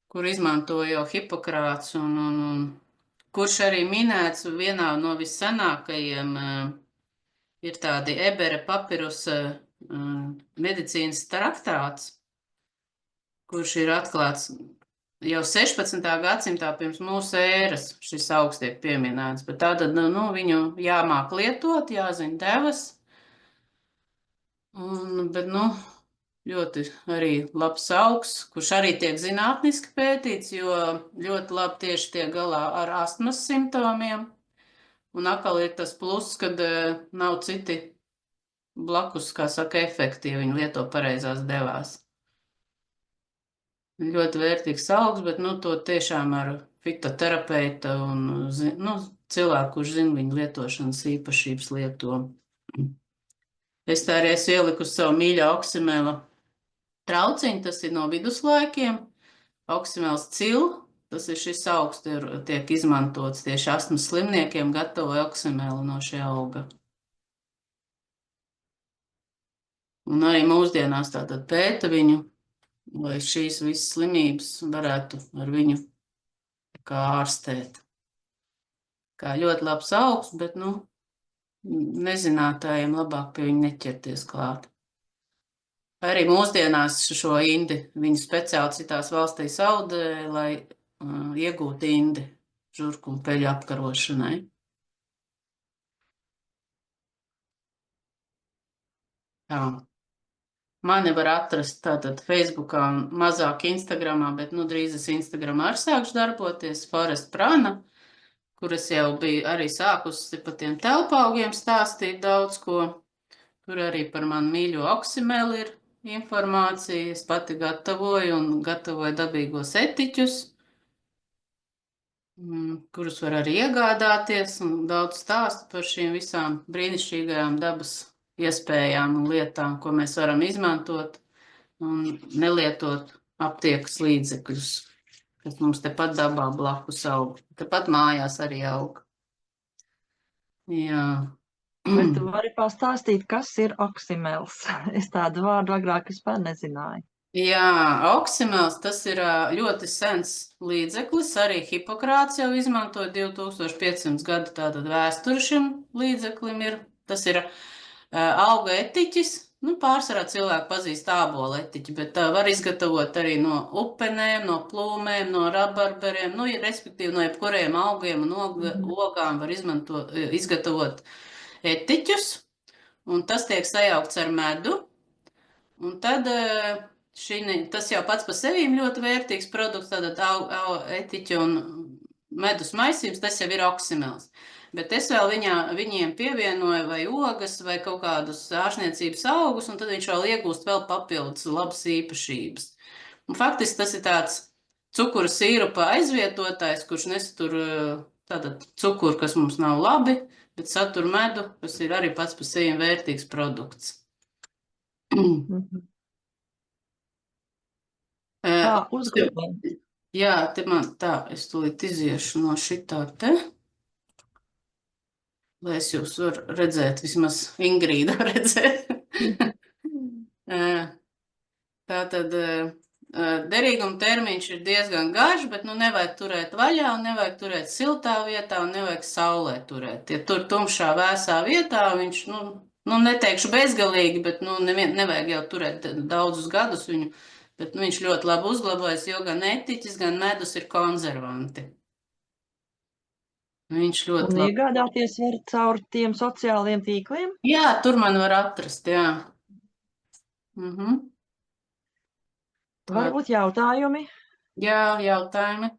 kur izmanto jau Hipokrāts un kurš arī minēts vienā no vissenākajiem ir tādi Ebere papirus medicīnas traktāts, kurš ir atklāts jau 16. gadsimtā pirms mūsu ēras šis augs tiek pieminēts, bet tātad, viņu jāmāk lietot, jāzina devas, bet, ļoti arī labs augs, kurš arī tiek zinātniski pētīts, jo ļoti labi tieši tiek galā ar astmas simptomiem, un atkal ir tas pluss, kad nav citi blakus, kā saka, efekti, ja viņi lieto pareizās devās. Ļoti vērtīgs augs, bet, to tiešām ar fitoterapeita un, cilvēku, kurš zina viņa lietošanas īpašības lieto. Es tā arī esmu ielikusi savu mīļo oksimela trauciņu, tas ir no viduslaikiem. Oksimels cil, tas ir šis augs, tiek izmantots tieši astmas slimniekiem, gatavoja oksimelu no šī auga. Un arī mūsdienās tātad pēta viņu, lai šīs visas slimības varētu ar viņu kā ārstēt. Kā ļoti labs augs, bet, nezinātājiem labāk pie viņa neķerties klāt. Arī mūsdienās šo indi viņi speciāli citās valstīs audē, lai iegūtu indi žurku un peļu apkarošanai. Tā. Mani var atrast tātad Facebookā un mazāk Instagramā, bet drīz es Instagramā arī sākšu darboties, Forest Prana, kur es jau biju arī sākusi par tiem telpaugiem stāstīt daudz ko. Tur arī par manu mīļo oksimeli ir informācija, es pati gatavoju dabīgos etiķus, kurus var arī iegādāties, un daudz stāstu par šīm visām brīnišķīgajām dabas iespējām un lietām, ko mēs varam izmantot un nelietot aptiekas līdzekļus, kas mums tepat dabā blakus aug. Tepat mājās arī aug. Jā. Bet tu vari pastāstīt, kas ir oksimels? Es tādu vārdu agrāk vispār nezināju. Jā, oksimels, tas ir ļoti sens līdzeklis, arī Hipokrāts jau izmanto 2500 gadu tātad vēsturi šim līdzeklim ir. Tas ir auga etiķis, pārsvarā cilvēki pazīst ābola etiķi, bet var izgatavot arī no upenēm, no plūmēm, no rabarberiem, respektīvi no jebkuriem augiem un ogām var izgatavot etiķus, un tas tiek sajaukts ar medu, un tad tas jau pats par sevi ļoti vērtīgs produkts, tātad etiķi un medus maisījums, tas jau ir oksimels. Bet es vēl viņiem pievienoju vai ogas vai kaut kādus ārstniecības augus, un tad viņš vēl iegūst vēl papildus labas īpašības. Un faktiski tas ir tāds cukura sīrupa aizvietotājs, kurš nesatur tātad cukuru, kas mums nav labi, bet satur medu, kas ir arī pats par sevi vērtīgs produkts. Tā, uzglabāt. Jā, te man tā, es tūlīt iziešu no šitā te, lai es jūs varu redzēt, vismaz Ingrīda redzēt. Tātad derīguma termiņš ir diezgan garš, bet nu nevajag turēt vaļā, un nevajag turēt siltā vietā, un nevajag saulē turēt. Ja tur tumšā vēsā vietā, viņš, nu neteikšu bezgalīgi, bet nu nevajag jau turēt daudzus gadus viņu, bet nu, viņš ļoti labi uzglabājas, jo gan etiķis, gan medus ir konservanti. Viņš ļoti Un labi. iegādāties var caur tiem sociāliem tīkliem? Jā, tur man var atrast, jā. Varbūt jautājumi? Jā, jautājumi.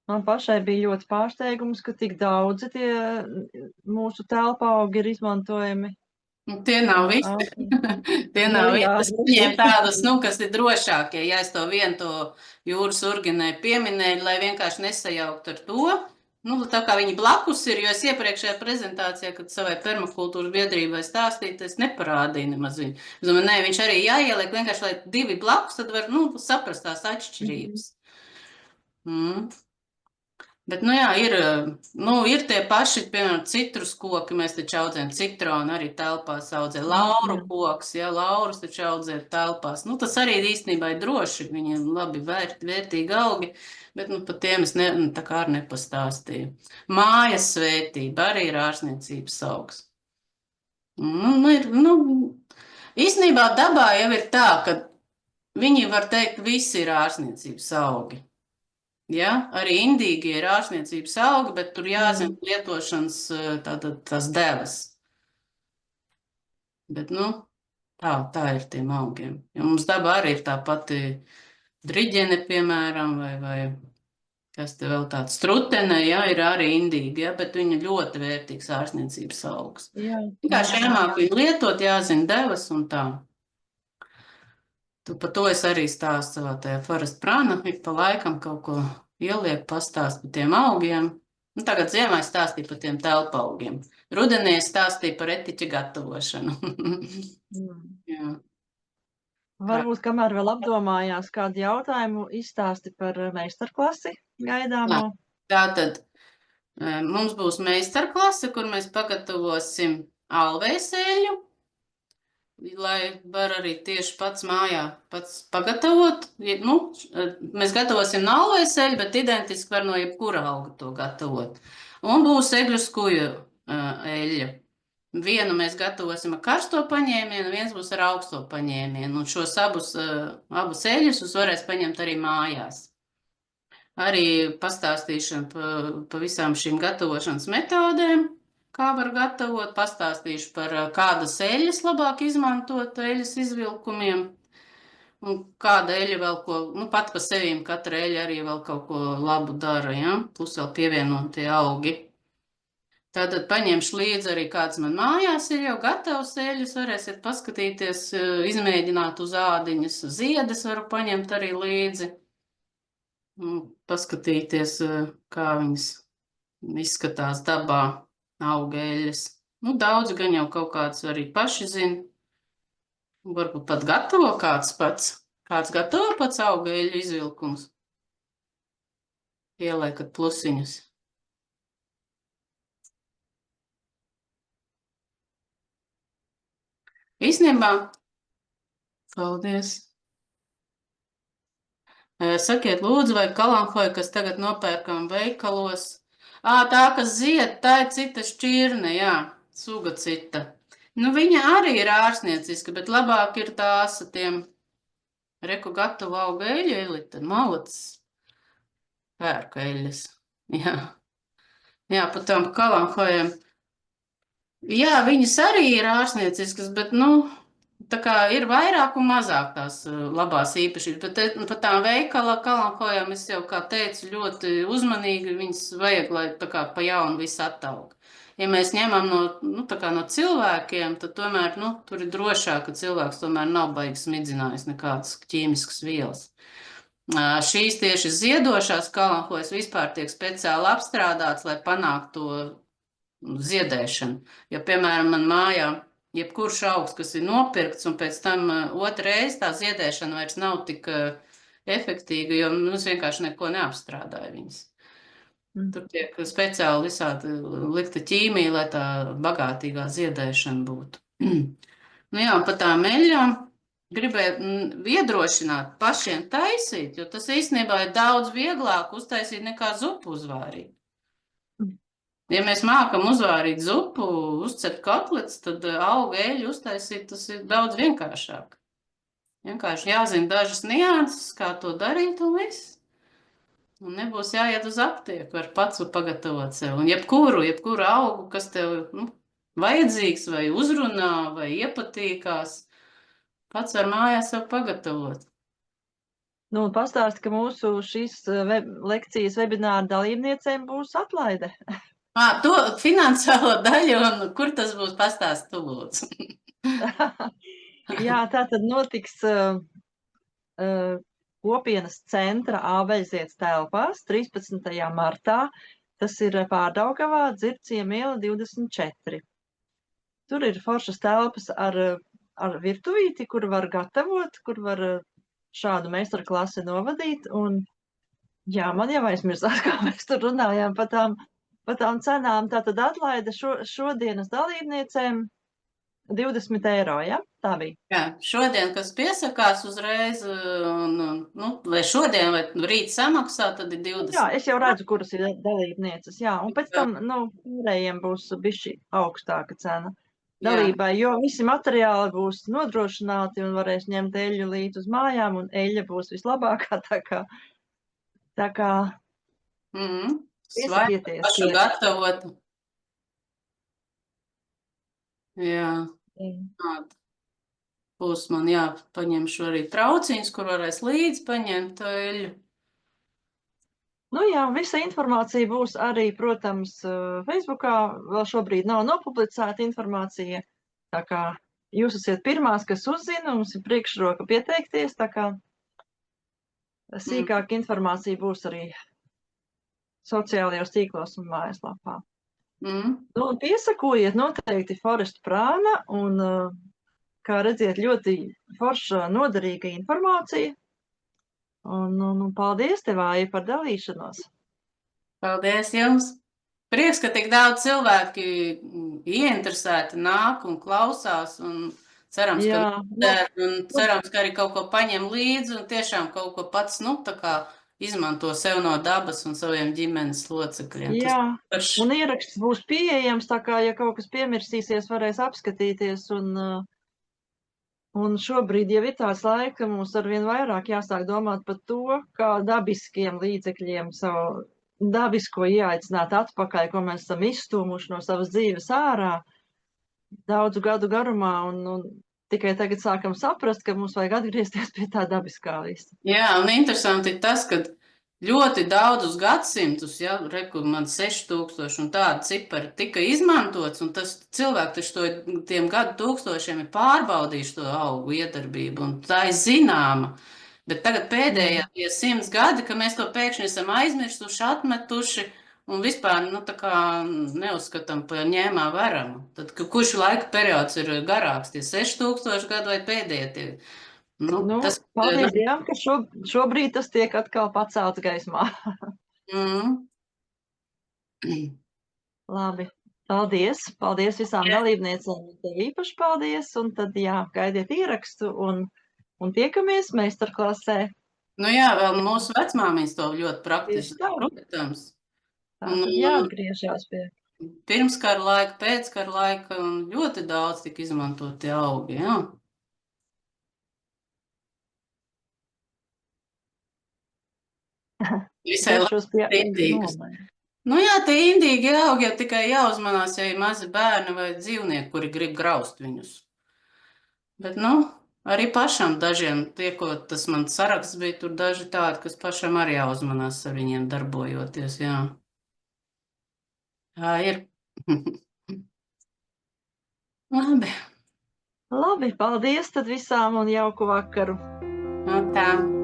Man pašai bija ļoti pārsteigums, ka tik daudzi tie mūsu telpaugi ir izmantojami. Nu, tie nav visi. Tie nav Nu, jā. visi. Es paņēmu tādus, kas ir drošākie. Ja es to vienu to jūras urgenē pieminēju, lai vienkārši nesajaukt ar to. Nu, tā kā viņi blakus ir, jo es iepriekšējā prezentācijā, kad savai permakultūras biedrībai stāstīju, es neparādīju nemaz viņu. Es domāju, nē, viņš arī jāieliek vienkārši, lai divi blakus, tad var, saprast tās atšķirības. Bet, jā, ir tie paši, piemēram, citrus koki, mēs taču audzējam citronu, arī telpās audzē. Lauru koks, jā, laurus taču audzē telpās. Tas arī īstenībā ir droši, viņiem labi vērtīgi augi, bet, par tiem es tā kā arī nepastāstīju. Mājas svētība arī ir ārsniecības augs. Īstenībā dabā jau ir tā, ka viņi var teikt, visi ir ārsniecības augi. Ja, arī indīgi ir ārsniecības augi, bet tur jāzina lietošanas tās devas. Bet, tā ir tiem augiem. Ja mums dabā arī ir tā pati driģene, piemēram, vai kas te vēl tāds strutene, ja, ir arī indīgi, ja, bet viņa ļoti vērtīgs ārsniecības augs. Vienkārši jāmāk viņu lietot, jāzina devas un tā. Par to es arī stāstu savā tajā Forest Prana, ik pa laikam kaut ko ieliek, pastāst par tiem augiem. Tagad ziemā es stāstīju par tiem telpaugiem. Rudenī es stāstīju par etiķa gatavošanu. Jā. Varbūt, kamēr vēl apdomājās kādu jautājumu, izstāsti par meistarklasi gaidāmo. Tātad mums būs meistarklase, kur mēs pagatavosim alvēseļu, lai var arī tieši pats mājā pagatavot. Mēs gatavosim no alvēseļu, bet identiski var no jebkura auga to gatavot. Un būs egļu skuju eļļa. Vienu mēs gatavosim ar karsto paņēmienu, viens būs ar augsto paņēmienu. Un šos abus eļļus jūs varēs paņemt arī mājās. Arī pastāstīšana pa visām šīm gatavošanas metodēm. Kā var gatavot, pastāstīšu par kādas eļļas labāk izmantot eļļas izvilkumiem, un kāda eļļa vēl ko, pat pa sevīm katra eļļa arī vēl kaut ko labu dara, ja? Plus vēl pievienotie augi. Tātad paņemšu līdzi arī kāds man mājās ir jau gatavs eļļas, varēsiet paskatīties, izmēģināt uz ādiņas, ziedes varu paņemt arī līdzi, paskatīties, kā viņas izskatās dabā. Auga eļļas. Daudzi gan jau kaut kāds arī paši zina. Varbūt pat gatavo kāds pats. Kāds gatavo pats auga eļļu izvilkums. Ieliekat plusiņus. Īstenībā, paldies. Sakiet lūdzu, vai kalanhoja, kas tagad nopērkam veikalos, tā, kas zied, tā ir cita šķirne, jā, suga cita. Viņa arī ir ārsnieciska, bet labāk ir tās tiem reku gatavu auga eļļu eļļi, tad malacis pērku eļļas. Jā, pat tām kalanhojiem. Jā, viņas arī ir ārsnieciskas, bet, tā kā ir vairāk un mazāk tās labās īpašības, bet par tām veikala kalanhojām es jau, kā teicu, ļoti uzmanīgi, viņas vajag, lai tā kā pa jaunu visu attaug. Ja mēs ņemam no cilvēkiem, tad tomēr, tur ir drošāk, ka cilvēks tomēr nav baigi smidzinājis nekādas ķīmiskas vielas. Šīs tieši ziedošās kalankojas vispār tiek speciāli apstrādāts, lai panāktu to ziedēšanu. Jo, piemēram, man mājā jebkurš augs, kas ir nopirkts, un pēc tam otrreiz tā ziedēšana vairs nav tik efektīva, jo mums vienkārši neko neapstrādāja viņas. Tur tiek speciāli visādi likta ķīmija, lai tā bagātīgā ziedēšana būtu. Nu jā, pa tām eļļām gribēju iedrošināt pašiem taisīt, jo tas īstenībā ir daudz vieglāk uztaisīt nekā zupu uzvārīt. Ja mēs mākam uzvārīt zupu, uzcept kotlets, tad auga eļļu uztaisīt, tas ir daudz vienkāršāk. Vienkārši jāzina dažas nianses, kā to darīt un viss. Un nebūs jāiet uz aptieku, var pats pagatavot sev. Un jebkuru augu, kas tev vajadzīgs vai uzrunā vai iepatīkās, pats var mājās sev pagatavot. Nu, un pastāsti, ka mūsu šīs lekcijas webināra dalībniecēm būs atlaide. To finansiālo daļu, un kur tas būs, pastāst tu lūdzu. Jā, tā tad notiks kopienas centra Ābeļzietas telpās 13. martā. Tas ir Pārdaugavā, Dzirciem iela 24. Tur ir foršas telpas ar virtuvīti, kur var gatavot, kur var šādu meistarklasi novadīt. Un, jā, man jau aizmirsās, kā mēs tur runājām par tām cenām. Tātad atlaide šodienas dalībniecēm 20 eiro, ja? Tā bija. Jā, šodien, kas piesakās uzreiz, vai šodien, vai rīt samaksā, tad ir 20. Jā, es jau redzu, kuras ir dalībnieces, jā. Un pēc tam, pārējiem būs bišķi augstāka cena dalībai, jo visi materiāli būs nodrošināti un varēs ņemt eļļu līdz uz mājām, un eļļa būs vislabākā, tā kā piesakieties. Pašu gatavot. Jā. Būs man paņemšu arī trauciņus, kur varēs līdzi paņemt eļļu. Nu jā, visa informācija būs arī, protams, Facebookā. Vēl šobrīd nav nopublicēta informācija. Tā kā jūs esat pirmās, kas uzzina, mums ir priekšroka pieteikties. Tā kā sīkāka informācija būs arī sociālajos tīklos un mājaslapā. Nu, piesakojiet noteikti Forestu Prāna un, kā redziet, ļoti forša noderīga informācija. Un paldies tev, Aija, par dalīšanos. Paldies jums. Prieks, ka tik daudz cilvēki ieinteresēti nāk un klausās un cerams, ka arī kaut ko paņem līdzi un tiešām kaut ko pats, tā kā izmanto sev no dabas un saviem ģimenes locekļiem. Jā, un ieraksts būs pieejams, tā kā, ja kaut kas piemirsīsies, varēs apskatīties. Un šobrīd jau ir tāds laiks, ka mums arvien vairāk jāsāk domāt par to, kā dabiskiem līdzekļiem savu dabisko ieaicināt atpakaļ, ko mēs esam izstūmuši no savas dzīves ārā daudzu gadu garumā. Un tikai tagad sākam saprast, ka mums vajag atgriezties pie tā dabiskā visa. Jā, un interesanti ir tas, ka ļoti daudzus gadsimtus, man 6000 un tādi cipari tika izmantots, un tas cilvēki taču tiem gadu tūkstošiem ir pārbaudījuši to augu iedarbību, un tā ir zināma. Bet tagad pēdējie 100 gadi, ka mēs to pēkšņi esam aizmirstuši, atmetuši, un vispār, tā kā neuzskatām par ņēmā veramu. Tad, kurš laika periods ir garāks, tie 6000 gadu vai pēdējie tie? Paldies Dievam, ka šobrīd tas tiek atkal pacelts gaismā. Labi, paldies. Paldies visām dalībniecēm. Tev īpaši paldies. Un tad, gaidiet ierakstu un tiekamies meistarklasē. Nu jā, vēl mūsu vecmāmiņas to ļoti praktiski, protams. Jāatgriežās pie. Pirmskara laika, pēckara laika ļoti daudz tika izmantot tie augi, jā. Visai indīgas. Nu jā, tie indīgi augi jau tikai jāuzmanās, ja ir mazi bērni vai dzīvnieki, kuri grib graust viņus. Bet, arī pašam dažiem tiekot, tas man saraksts bija, tur daži tādi, kas pašam arī jāuzmanās ar viņiem darbojoties, jā. Tā ir. Labi, paldies tad visām un jauku vakaru. Tā.